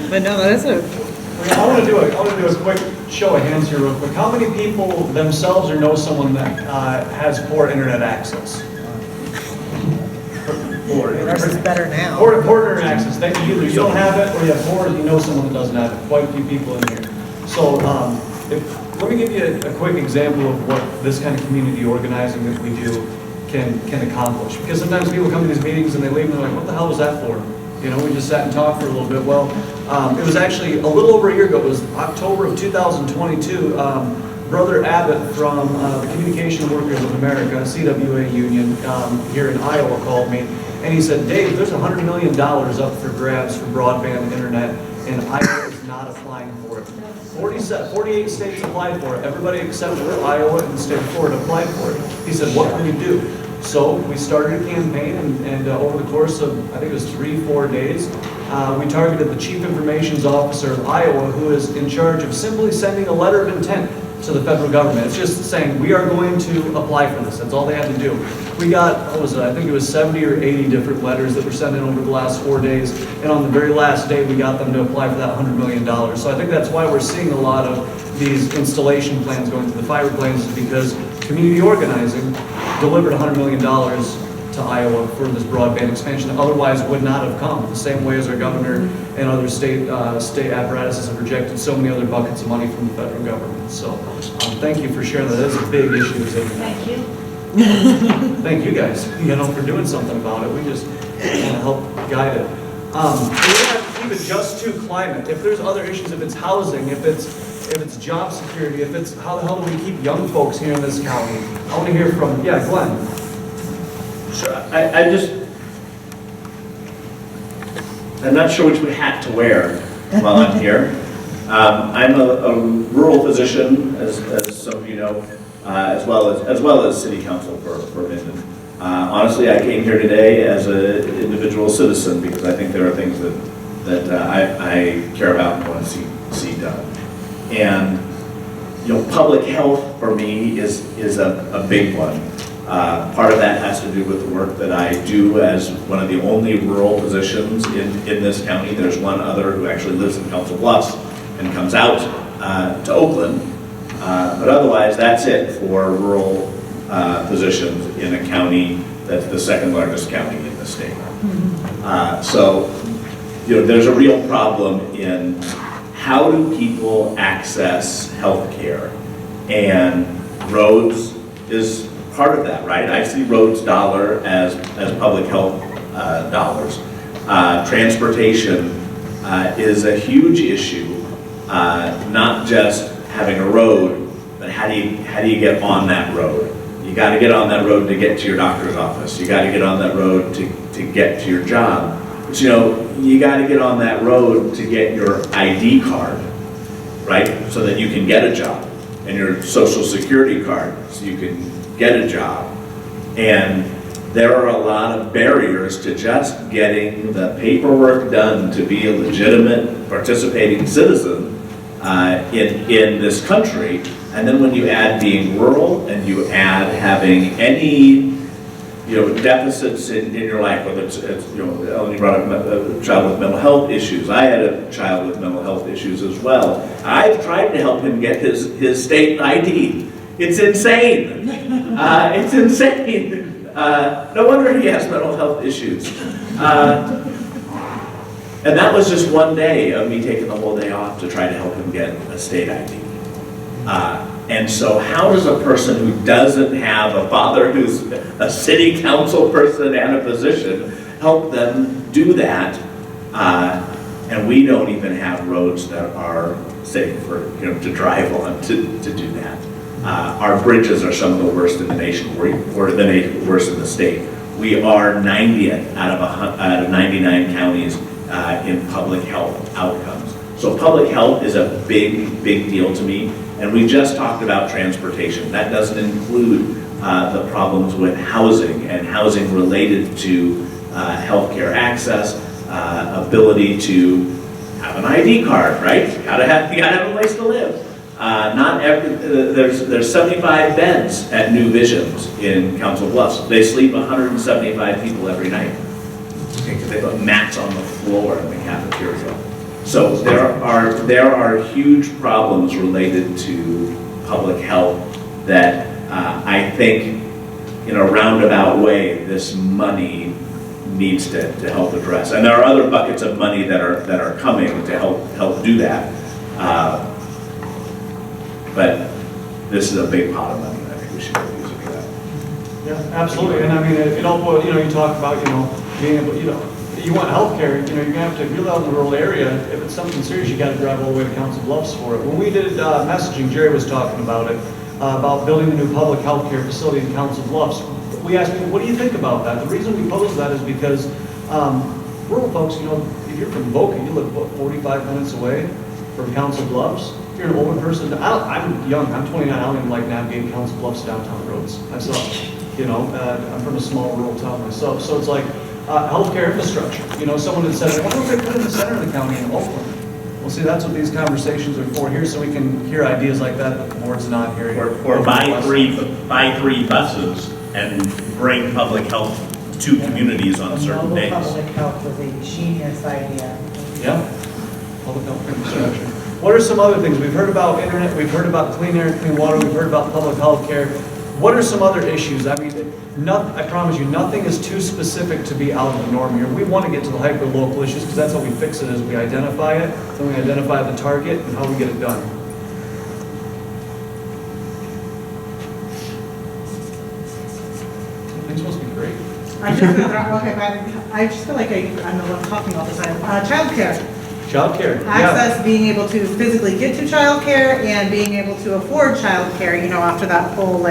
But no, that's a. I want to do a quick show of hands here real quick. How many people themselves or know someone that has poor internet access? Ours is better now. Poor internet access. Either you don't have it or you have poor, you know someone that doesn't have it. Quite a few people in here. So let me give you a quick example of what this kind of community organizing that we do can accomplish. Because sometimes people come to these meetings and they leave and they're like, what the hell was that for? We just sat and talked for a little bit. Well, it was actually a little over a year ago. It was October of 2022. Brother Abbott from the Communication Workers of America, CWA union, here in Iowa called me. And he said, Dave, there's $100 million up for grabs for broadband internet, and Iowa is not applying for it. 48 states applied for it. Everybody except for Iowa and the state of Florida applied for it. He said, what can we do? So we started a campaign, and over the course of, I think it was 3-4 days, we targeted the Chief Information Officer of Iowa, who is in charge of simply sending a letter of intent to the federal government. It's just saying, we are going to apply for this. That's all they had to do. We got, what was it? I think it was 70 or 80 different letters that were sent in over the last 4 days. And on the very last day, we got them to apply for that $100 million. So I think that's why we're seeing a lot of these installation plans going through the fiber plans, is because community organizing delivered $100 million to Iowa for this broadband expansion that otherwise would not have come, the same way as our governor and other state apparatuses have rejected so many other buckets of money from the federal government. So thank you for sharing that. That's a big issue. Thank you. Thank you guys, for doing something about it. We just want to help guide it. We don't have to keep it just to climate. If there's other issues, if it's housing, if it's job security, if it's how the hell do we keep young folks here in this county? I want to hear from, Glenn. Sure, I'm not sure which hat to wear while I'm here. I'm a rural physician, as some of you know, as well as city council for Minden. Honestly, I came here today as an individual citizen because I think there are things that I care about and want to see done. And public health for me is a big one. Part of that has to do with the work that I do as one of the only rural physicians in this county. There's one other who actually lives in Council Bluffs and comes out to Oakland. But otherwise, that's it for rural physicians in a county that's the second largest county in the state. So, there's a real problem in how do people access health care, and roads is part of that, right? I see roads dollar as public health dollars. Transportation is a huge issue, not just having a road, but how do you get on that road? You got to get on that road to get to your doctor's office. You got to get on that road to get to your job. But you got to get on that road to get your ID card, right? So that you can get a job, and your social security card so you can get a job. And there are a lot of barriers to just getting the paperwork done to be a legitimate participating citizen in this country. And then when you add being rural and you add having any deficits in your life, whether it's Ellen brought up a child with mental health issues. I had a child with mental health issues as well. I've tried to help him get his state ID. It's insane. It's insane. No wonder he has mental health issues. And that was just one day of me taking the whole day off to try to help him get a state ID. And so how does a person who doesn't have a father who's a city council person and a physician help them do that? And we don't even have roads that are safe for to drive on to do that. Our bridges are some of the worst in the nation. We're the worst in the state. We are 90th out of 99 counties in public health outcomes. So public health is a big deal to me. And we just talked about transportation. That doesn't include the problems with housing and housing related to healthcare access, ability to have an ID card, right? You gotta have a place to live. Not every, there's 75 beds at New Visions in Council Bluffs. They sleep 175 people every night. Okay, 'cause they put mats on the floor in the cafeteria. So there are huge problems related to public health that I think in a roundabout way this money needs to help address. And there are other buckets of money that are coming to help do that. But this is a big pot of money, and I think we should use it for that. Yeah, absolutely. And I mean, you talk about, being able, you want healthcare, you're gonna have to, if you live out in the rural area, if it's something serious, you gotta drive all the way to Council Bluffs for it. When we did messaging, Jerry was talking about it, about building a new public healthcare facility in Council Bluffs. We asked people, what do you think about that? The reason we posed that is because rural folks, if you're from Boca, you live, what, 45 minutes away from Council Bluffs? If you're an older person, I'm young, I'm 29, I don't even like navigating Council Bluffs downtown roads. I suck, I'm from a small rural town myself. So it's like healthcare infrastructure. Someone had said, I wonder if they put it in the center of the county in Oakland. Well, see, that's what these conversations are for here, so we can hear ideas like that the board's not hearing. Or buy three buses and bring public health to communities on certain days. Public health was a genius idea. Yeah, public health infrastructure. What are some other things? We've heard about internet, we've heard about clean air, clean water, we've heard about public health care. What are some other issues? I mean, I promise you, nothing is too specific to be out of the norm here. We want to get to the hyper-local issues because that's how we fix it, is we identify it, then we identify the target and how we get it done. Things must be great. I just feel like I'm the one talking all the time. Childcare. Childcare, Access, being able to physically get to childcare and being able to afford childcare, after that whole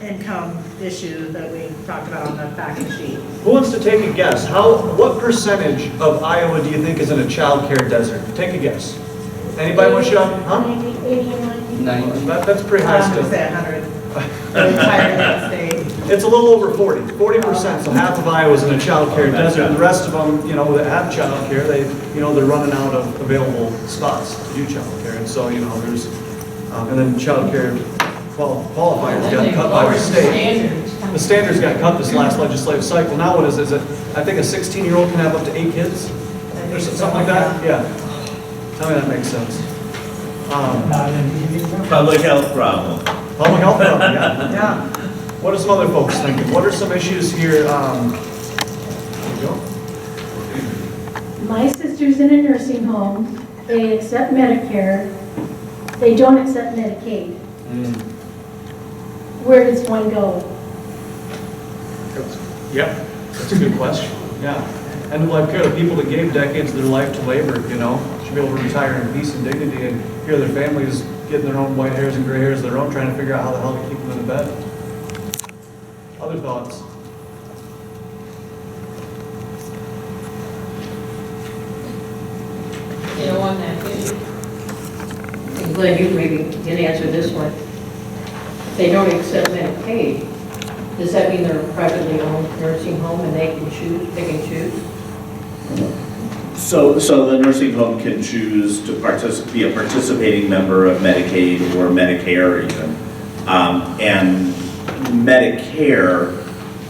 income issue that we talked about on the back of the sheet. Who wants to take a guess? What percentage of Iowa do you think is in a childcare desert? Take a guess. Anybody want to shout? Huh? 90. That's pretty high I'm still. going to say 100. The entire state. It's a little over 40%, so half of Iowa is in a childcare desert, and the rest of them, that have childcare, they're running out of available spots to do childcare, and so, there's, and then childcare qualifiers got cut by the state. The standards got cut this last legislative cycle. Now what is it? I think a 16-year-old can have up to 8 kids? Or something like that? Yeah. Tell me that makes sense. Public health problem. Public health problem, yeah. What are some other folks thinking? What are some issues here? There you go. My sister's in a nursing home. They accept Medicare. They don't accept Medicaid. Where does one go? Yep, that's a good question. Yeah. And life care, the people that gave decades of their life to labor, should be able to retire in peace and dignity, and here their families getting their own white hairs and gray hairs of their own, trying to figure out how the hell to keep them in bed. Other thoughts? On that issue, I'm glad you maybe can answer this one. If they don't accept Medicaid, does that mean they're a privately owned nursing home and they can choose? So the nursing home can choose to be a participating member of Medicaid or Medicare even. And Medicare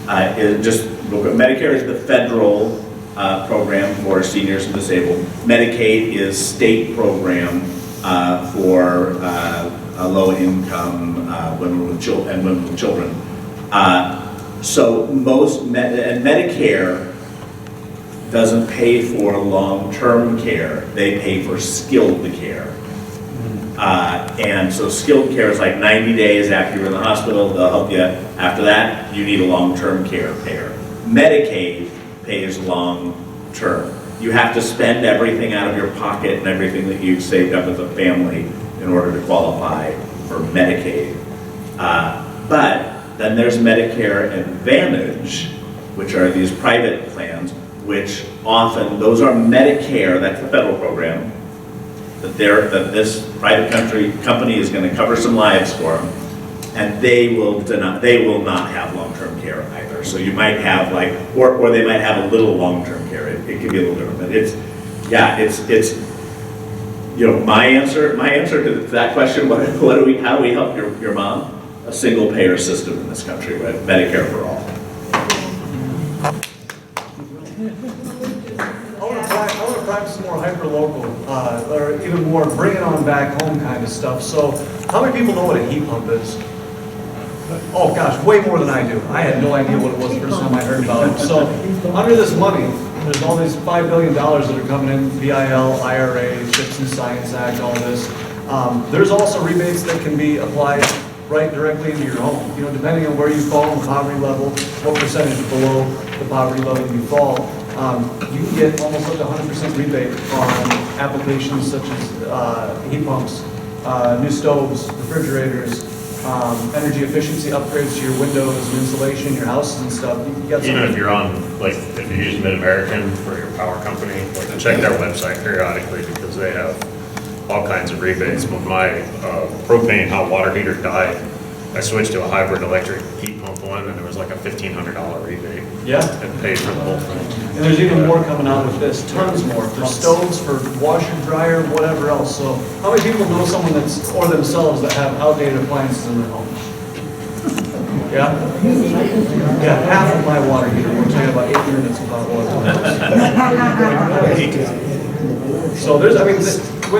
Medicare is the federal program for seniors and disabled. Medicaid is state program for low-income women with children. So Medicare doesn't pay for long-term care; they pay for skilled care. And so skilled care is like 90 days after you're in the hospital, they'll help you. After that, you need a long-term care payer. Medicaid pays long-term. You have to spend everything out of your pocket and everything that you've saved up as a family in order to qualify for Medicaid. But then there's Medicare Advantage, which are these private plans, which often, those are Medicare, that's the federal program, that this private company is going to cover some lives for them. and they will not have long-term care either. So you might have like, or they might have a little long-term care. It can be a little different, but it's, you know, my answer to that question, how do we help your mom? A single payer system in this country, right? Medicare for all. I want to practice more hyper-local, or even more bring it on back home kind of stuff. So how many people know what a heat pump is? Oh gosh, way more than I do. I had no idea what it was the first time I heard about it. So under this money, there's all these $5 billion that are coming in, VIL, IRA, CHIPS and Science Act, all this. There's also rebates that can be applied right directly into your home. You know, depending on where you fall in the poverty level, what percentage below the poverty level you fall, you can get almost up to 100% rebate on applications such as heat pumps, new stoves, refrigerators, energy efficiency upgrades to your windows and insulation, your houses and stuff. You get even if you're on, like, if you use Mid-American for your power company, like, check their website periodically because they have all kinds of rebates. When my propane hot water heater died, I switched to a hybrid electric heat pump one, and there was like a $1,500 rebate. Yeah. And paid for the whole thing. And there's even more coming out with this, tons more, for stoves, for washer, dryer, whatever else. So how many people know someone that's, or themselves, that have outdated appliances in their home? Yeah? Yeah, half of my water heater works. I have about 8 units without water. So there's, I mean,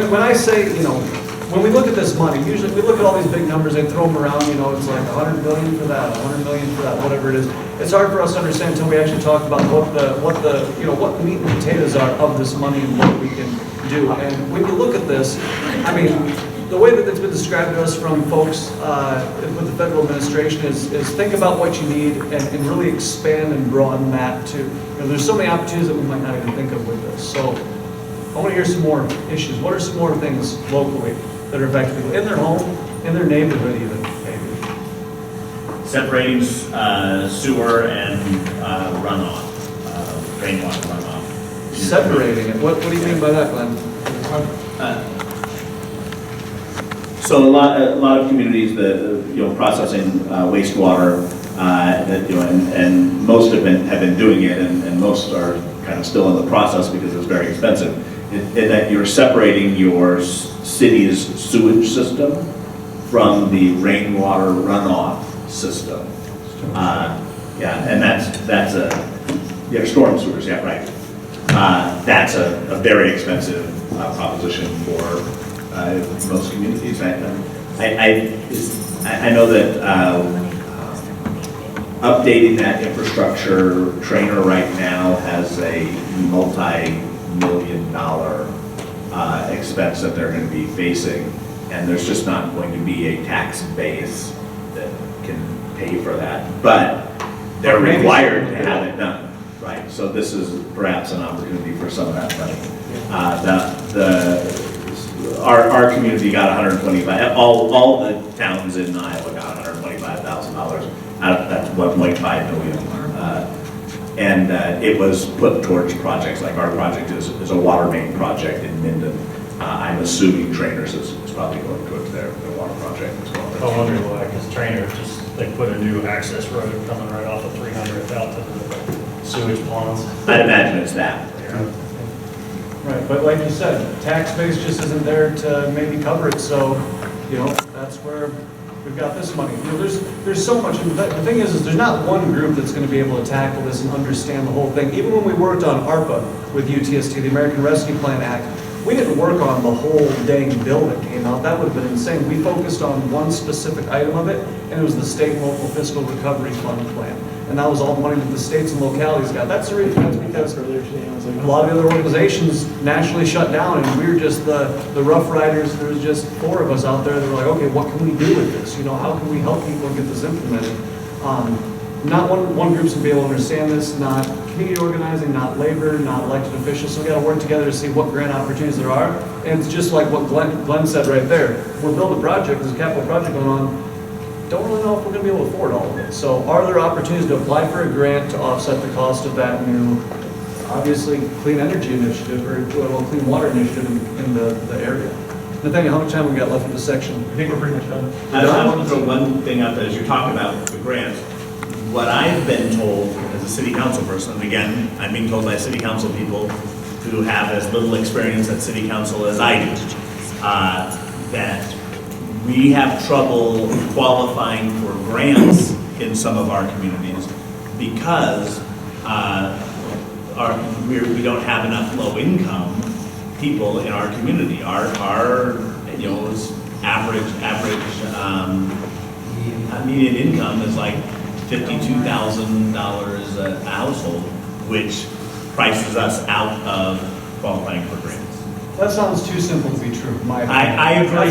when I say, you know, when we look at this money, usually we look at all these big numbers, they throw them around, you know, it's like 100 billion for that, 100 million for that, whatever it is. It's hard for us to understand until we actually talk about what the meat and potatoes are of this money and what we can do. And when you look at this, I mean, the way that it's been described to us from folks with the federal administration is think about what you need and really expand and broaden that to, you know, there's so many opportunities that we might not even think of with this. So I want to hear some more issues. What are some more things locally that are affecting people in their home, in their neighborhood even, maybe? Separating sewer and runoff, rainwater runoff. Separating it. What do you mean by that, Glenn? So a lot of communities that processing wastewater that and most have been doing it, and most are kind of still in the process because it's very expensive. In that you're separating your city's sewage system from the rainwater runoff system. And that's a storm sewers. Yeah, right. That's a very expensive proposition for most communities. I know that updating that infrastructure, Trainer right now has a multi-million-dollar expense that they're going to be facing, and there's just not going to be a tax base that can pay for that. But they're required to have it done, right? So this is perhaps an opportunity for some of that money. Our community got $125,000. All the towns in Iowa got $125,000 out of that 1.5 million. And it was put towards projects like our project is a water main project in Minden. I'm assuming Trainers is probably going towards their water project as well. I wonder why, because Trainer they put a new access road coming right off of 300th out to the sewage ponds. I'd imagine it's that. Yeah. Right, but like you said, tax base just isn't there to maybe cover it, so, you know, that's where we've got this money. You know, there's so much, and the thing is there's not one group that's going to be able to tackle this and understand the whole thing. Even when we worked on ARPA with UTST, the American Rescue Plan Act, we didn't work on the whole dang bill that came out. That would have been insane. We focused on one specific item of it, and it was the state and local fiscal recovery fund plan. And that was all the money that the states and localities got. That's the reason, that's because a lot of the other organizations nationally shut down, and we were just the Rough Riders. There was just 4 of us out there that were like, okay, what can we do with this? You know, how can we help people get this implemented? Not one group's gonna be able to understand this, not community organizing, not labor, not elected officials. So we gotta work together to see what grant opportunities there are. And it's just like what Glenn said right there. We're building a project, there's a capital project going on. Don't really know if we're gonna be able to afford all of it. So are there opportunities to apply for a grant to offset the cost of that new, obviously, clean energy initiative or clean water initiative in the area? Nathaniel, how much time we got left in this section? I think we're pretty much done. I want to throw one thing out there as you're talking about the grants. What I've been told as a city council person, and again, I'm being told by city council people who have as little experience at city council as I do, that we have trouble qualifying for grants in some of our communities because we don't have enough low-income people in our community. Our average median income is like $52,000 a household, which prices us out of qualifying for grants. That sounds too simple to be true, in my opinion.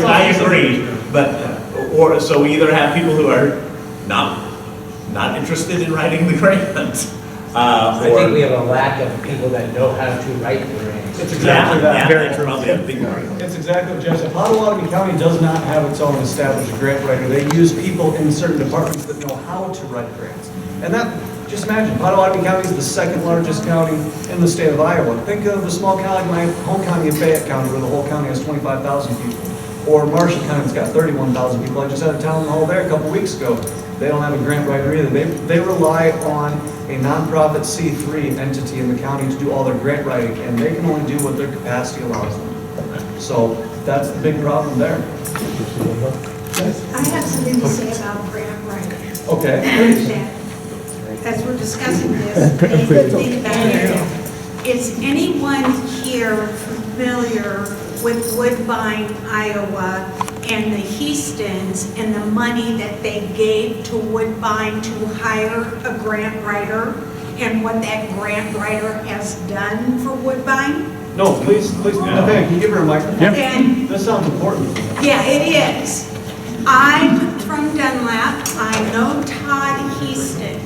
I agree, but, so we either have people who are not interested in writing the grant, I think we have a lack of people that know how to write the grants. It's exactly that. Very true. Probably a big part. It's exactly what Jeff said. Potawatomi County does not have its own established grant writer. They use people in certain departments that know how to write grants. And that, just imagine, Potawatomi County is the second largest county in the state of Iowa. Think of the small county, my home county of Fayette County, where the whole county has 25,000 people. Or Marshall County, it's got 31,000 people. I just had a town hall there a couple weeks ago. They don't have a grant writer either. They rely on a nonprofit C3 entity in the county to do all their grant writing, and they can only do what their capacity allows them. So that's the big problem there. I have something to say about grant writing. Okay. As we're discussing this, the thing about it, is anyone here familiar with Woodbine, Iowa, and the Houstons and the money that they gave to Woodbine to hire a grant writer and what that grant writer has done for Woodbine? No, please, Nathaniel, can you give her a microphone? And this sounds important. yeah, it is. I'm from Dunlap. I know Todd Houston.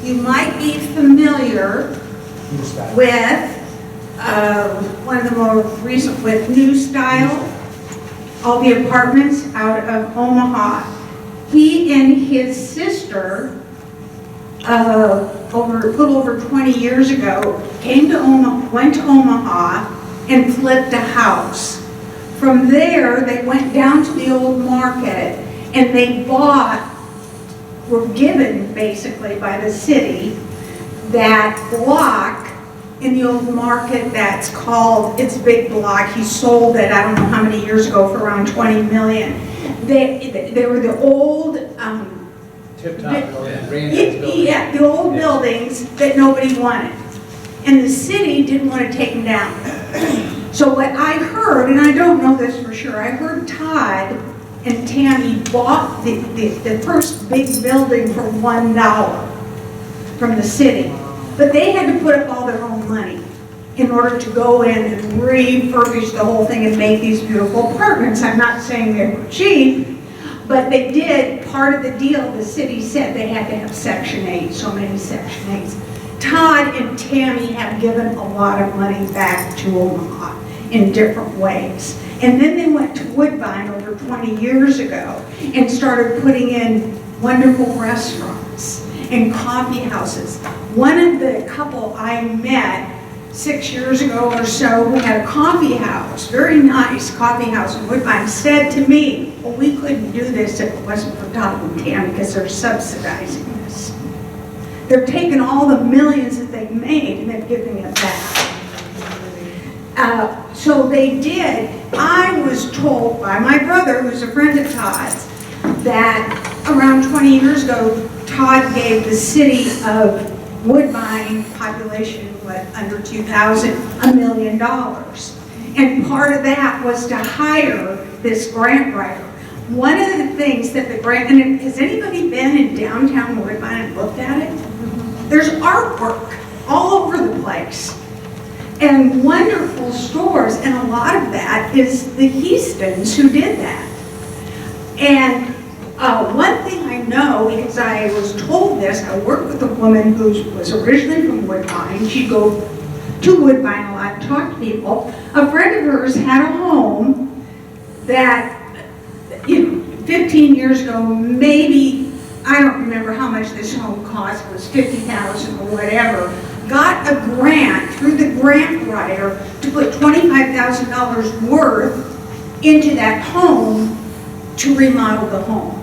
You might be familiar with one of the more recent, with New Style, all the apartments out of Omaha. He and his sister, a little over 20 years ago, came to Omaha, went to Omaha, and flipped a house. From there, they went down to the old market, and they were given basically by the city that block in the old market that's called, it's a big block. He sold it, I don't know how many years ago, for around 20 million. They were the old, Tip-top building, yeah, the old buildings that nobody wanted. And the city didn't want to take them down. So what I heard, and I don't know this for sure, I heard Todd and Tammy bought the first big building for $1 from the city. But they had to put up all their own money in order to go in and refurbish the whole thing and make these beautiful apartments. I'm not saying they were cheap, but they did, part of the deal, the city said they had to have Section 8, so many Section 8s. Todd and Tammy have given a lot of money back to Omaha in different ways. And then they went to Woodbine over 20 years ago and started putting in wonderful restaurants and coffee houses. One of the couple I met 6 years ago or so who had a coffee house, very nice coffee house in Woodbine, said to me, well, we couldn't do this if it wasn't for Todd and Tammy because they're subsidizing this. They're taking all the millions that they've made and they're giving it back. So they did. I was told by my brother, who's a friend of Todd's, that around 20 years ago, Todd gave the city of Woodbine, population, under 2,000, $1 million. And part of that was to hire this grant writer. One of the things that the grant, and has anybody been in downtown Woodbine and looked at it? There's artwork all over the place. And wonderful stores, and a lot of that is the Houstons who did that. And one thing I know, because I was told this, I worked with a woman who was originally from Woodbine. She'd go to Woodbine a lot, talk to people. A friend of hers had a home that, 15 years ago, maybe, I don't remember how much this home cost, it was $50,000 or whatever, got a grant through the grant writer to put $25,000 worth into that home to remodel the home.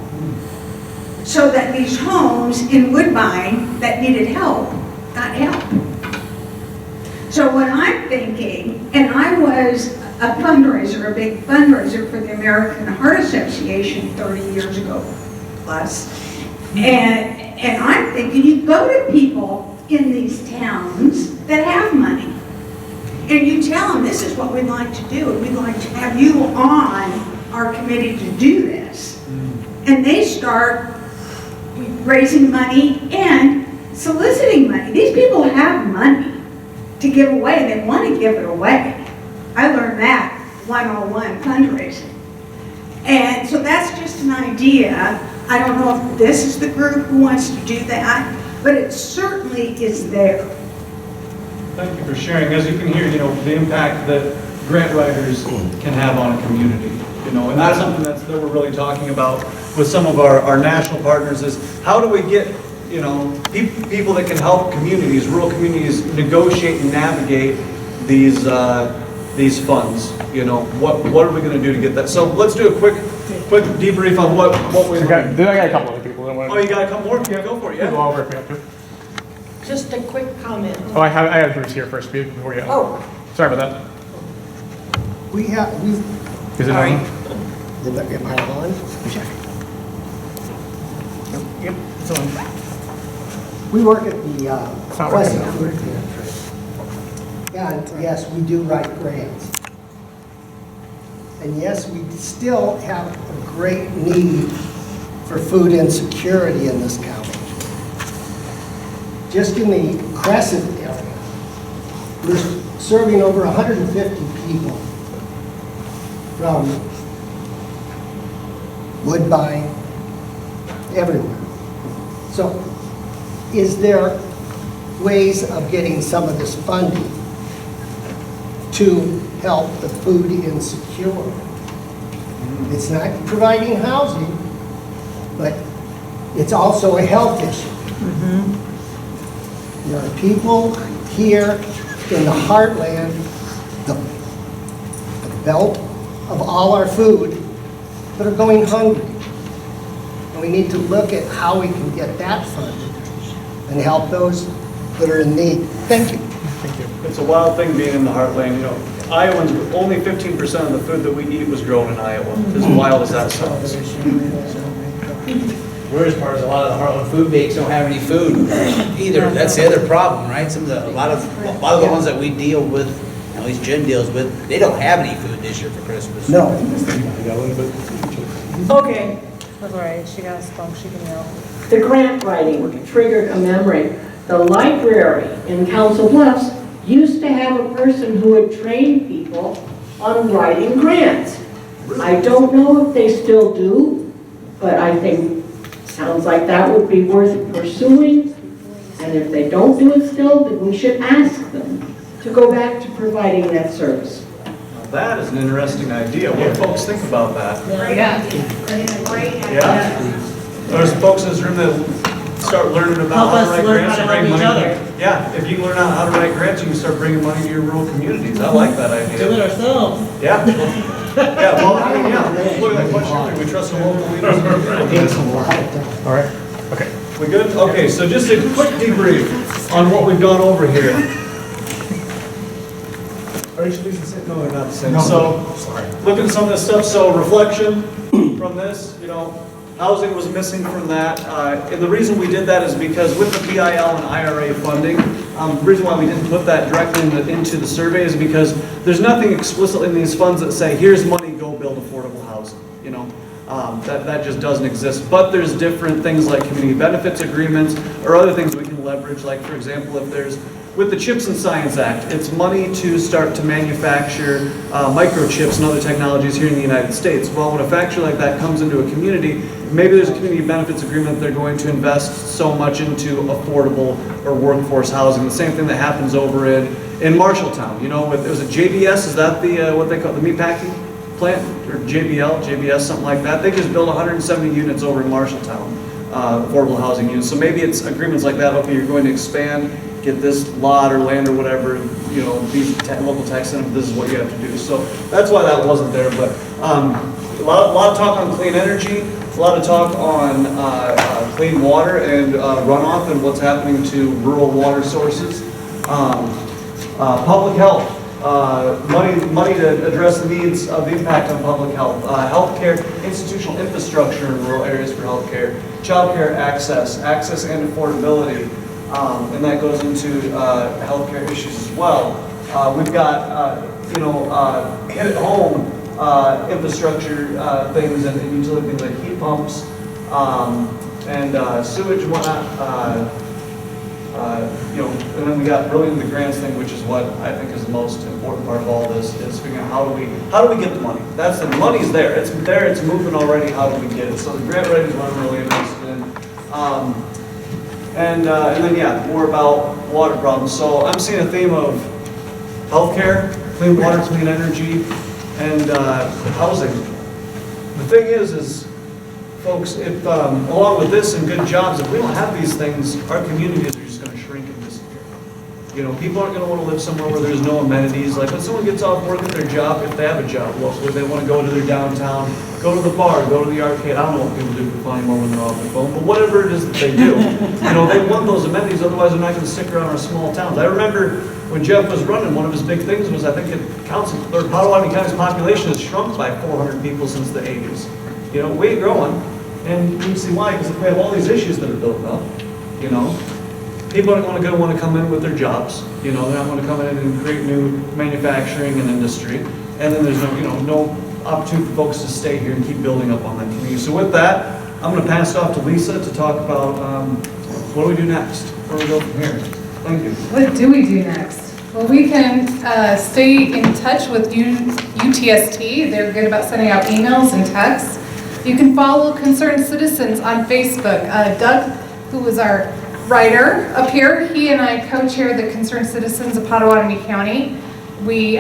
So that these homes in Woodbine that needed help got help. So what I'm thinking, and I was a fundraiser, a big fundraiser for the American Heart Association 30 years ago plus, and I'm thinking you go to people in these towns that have money, and you tell them this is what we'd like to do, and we'd like to have you on our committee to do this. And they start raising money and soliciting money. These people have money to give away. They want to give it away. I learned that 101 fundraising. And so that's just an idea. I don't know if this is the group who wants to do that, but it certainly is there. Thank you for sharing. As you can hear, the impact that grant writers can have on a community, and that's something that we're really talking about with some of our national partners is how do we get, people that can help communities, rural communities, negotiate and navigate these funds. What are we going to do to get that? So let's do a quick debrief on what we learned. Then I got a couple other people. Oh, you got a couple more? Yeah, go for it. Yeah. We'll go over if we have to. Just a quick comment. Oh, I have Bruce here first before you. Oh. Sorry about that. Is it on? Am I on? Yep, it's on. We work at the Western Food Pantry. And yes, we do write grants. And yes, we still have a great need for food insecurity in this county. Just in the Crescent area, we're serving over 150 people from Woodbine, everywhere. So is there ways of getting some of this funding to help the food insecure? It's not providing housing, but it's also a health issue. There are people here in the heartland, the belt of all our food, that are going hungry. And we need to look at how we can get that funded and help those that are in need. Thank you. Thank you. It's a wild thing being in the heartland. Iowans, only 15% of the food that we eat was grown in Iowa. As wild as that sounds. Worst part is a lot of the Heartland food banks don't have any food either. That's the other problem, right? A lot of the ones that we deal with, at least Jen deals with, they don't have any food this year for Christmas. No. Okay. That's all right, she got a spunk, she can yell. The grant writing triggered a memory. The library in Council Bluffs used to have a person who would train people on writing grants. I don't know if they still do, but I think sounds like that would be worth pursuing. And if they don't do it still, then we should ask them to go back to providing that service. Now that is an interesting idea. What do folks think about that? Yeah. There's folks in this room that start learning about how to write grants and bring money. Yeah, if you learn how to write grants, you can start bringing money to your rural communities. I like that idea. Do it ourselves. Yeah. Yeah, well, I mean, yeah. Look at that question. We trust the local leaders. All right. Okay. We good? Okay, so just a quick debrief on what we've gone over here. Are each of these the same? No, they're not the same. So, looking at some of this stuff, so reflection from this, housing was missing from that. And the reason we did that is because with the BIL and IRA funding, the reason why we didn't put that directly into the survey is because there's nothing explicitly in these funds that say, here's money, go build affordable housing. That just doesn't exist. But there's different things like community benefits agreements or other things we can leverage. Like, for example, if there's, with the CHIPS and Science Act, it's money to start to manufacture microchips and other technologies here in the United States. Well, when a factory like that comes into a community, maybe there's a community benefits agreement that they're going to invest so much into affordable or workforce housing. The same thing that happens over in Marshalltown. With, it was a JBS, is that the what they call the meatpacking plant, or JBS, something like that. They just built 170 units over in Marshalltown. affordable housing units. So maybe it's agreements like that, okay, you're going to expand, get this lot or land or whatever, you know, these local tax incentive, this is what you have to do. So that's why that wasn't there, but a lot of talk on clean energy, a lot of talk on clean water and runoff and what's happening to rural water sources. Public health, money to address the needs of the impact on public health, healthcare, institutional infrastructure in rural areas for healthcare, childcare access and affordability, and that goes into healthcare issues as well. We've got, hit at home infrastructure things and utility things like heat pumps and sewage and whatnot. And then we got really into the grants thing, which is what I think is the most important part of all this, is figuring out how do we get the money? That's the money's there. It's there. It's moving already. How do we get it? So the grant writing is what I'm really interested in. And then more about water problems. So I'm seeing a theme of healthcare, clean water, clean energy, and housing. The thing is folks, if along with this and good jobs, if we don't have these things, our communities are just going to shrink and disappear. You know, people aren't going to want to live somewhere where there's no amenities. Like when someone gets off work at their job, if they have a job locally, they want to go to their downtown, go to the bar, go to the arcade. I don't know what people do for fun anymore when they're off their phone, but whatever it is that they do, they want those amenities. Otherwise, they're not going to stick around our small towns. I remember when Jeff was running, one of his big things was I think Potawatomi County's population has shrunk by 400 people since the 80s. We ain't growing, and you can see why, because if we have all these issues that are built up, people aren't going to want to come in with their jobs, they're not going to come in and create new manufacturing and industry, and then there's no opportunity for folks to stay here and keep building up on that community. So with that, I'm going to pass it off to Lisa to talk about what do we do next, where we go from here. Thank you. What do we do next? Well, we can stay in touch with UTST. They're good about sending out emails and texts. You can follow Concerned Citizens on Facebook. Doug, who is our writer up here, he and I co-chair the Concerned Citizens of Potawatomi County. We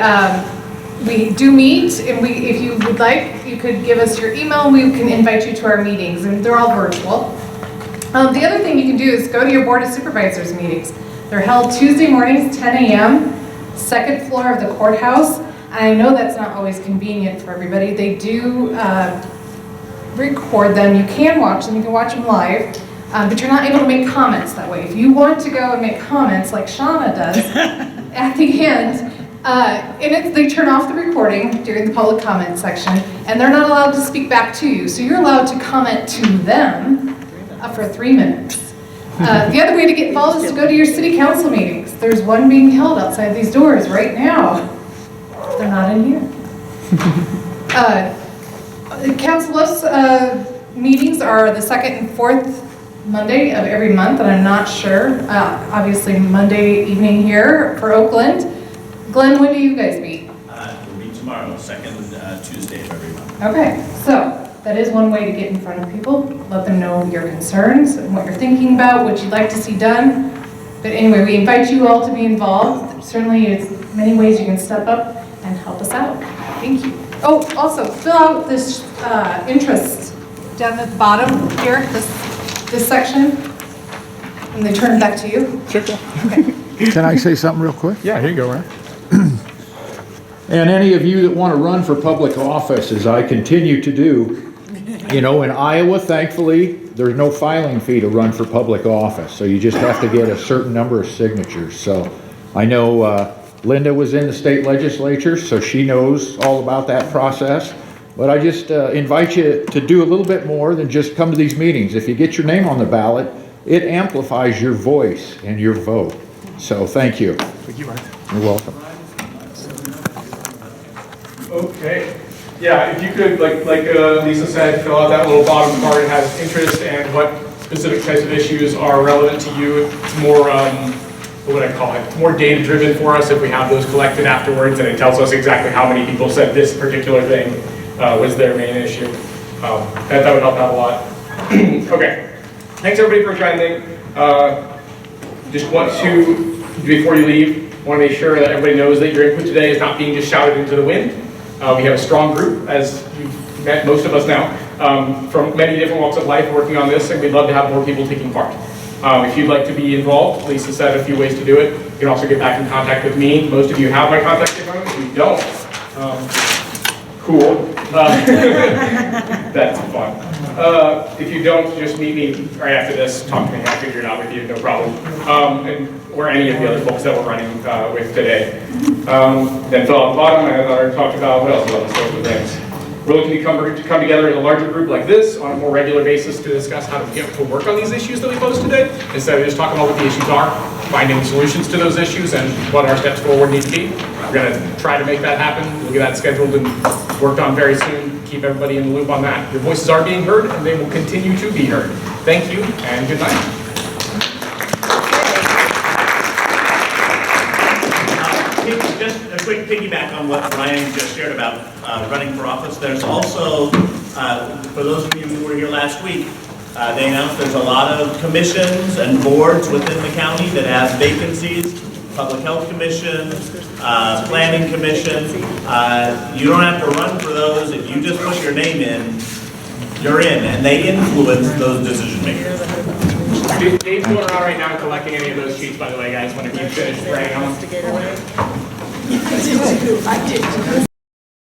do meet, and if you would like, you could give us your email and we can invite you to our meetings, and they're all virtual. The other thing you can do is go to your Board of Supervisors meetings. They're held Tuesday mornings, 10 a.m., second floor of the courthouse. I know that's not always convenient for everybody. They do record them. You can watch them. You can watch them live, but you're not able to make comments that way. If you want to go and make comments like Shauna does at the end, they turn off the recording during the public comment section, and they're not allowed to speak back to you. So you're allowed to comment to them for 3 minutes. The other way to get involved is to go to your city council meetings. There's one being held outside these doors right now. They're not in here. Council Bluffs meetings are the second and fourth Monday of every month, and I'm not sure. Obviously Monday evening here for Oakland. Glenn, when do you guys meet? We'll meet tomorrow, second Tuesday of every month. Okay, so that is one way to get in front of people. Let them know your concerns and what you're thinking about, what you'd like to see done. But anyway, we invite you all to be involved. Certainly, it's many ways you can step up and help us out. Thank you. Oh, also, fill out this interest down at the bottom here, this section, and they turn it back to you. Sure. Okay. Can I say something real quick? Yeah, here you go, Ryan. And any of you that want to run for public office, as I continue to do, in Iowa, thankfully, there's no filing fee to run for public office. So you just have to get a certain number of signatures. So I know Linda was in the state legislature, so she knows all about that process. But I just invite you to do a little bit more than just come to these meetings. If you get your name on the ballot, it amplifies your voice and your vote. So thank you. Thank you, Ryan. You're welcome. Okay. Yeah, if you could, like Lisa said, fill out that little bottom part. It has interest and what specific types of issues are relevant to you. It's more, what would I call it? More data-driven for us if we have those collected afterwards, and it tells us exactly how many people said this particular thing was their main issue. That would help out a lot. Okay. Thanks everybody for attending. Just want to, before you leave, want to make sure that everybody knows that your input today is not being just shouted into the wind. We have a strong group, as you've met most of us now, from many different walks of life working on this, and we'd love to have more people taking part. If you'd like to be involved, Lisa said a few ways to do it. You can also get back in contact with me. Most of you have my contact info. If you don't, cool. That's fun. If you don't, just meet me right after this. Talk to me. I'll figure it out with you, no problem. Or any of the other folks that we're running with today. Then fill out the bottom. I already talked about what else? Those sorts of things. We're looking to come together as a larger group like this on a more regular basis to discuss how to get to work on these issues that we posed today, instead of just talking about what the issues are, finding solutions to those issues and what our steps forward need to be. We're going to try to make that happen. We'll get that scheduled and worked on very soon. Keep everybody in the loop on that. Your voices are being heard, and they will continue to be heard. Thank you, and good night. Just a quick piggyback on what Ryan just shared about running for office. There's also, for those of you who were here last week, they announced there's a lot of commissions and boards within the county that have vacancies. Public Health Commission, Planning Commission. You don't have to run for those. If you just put your name in, you're in, and they influence those decision makers. Dave's going around right now collecting any of those sheets, by the way, guys, when you finish writing them. I did.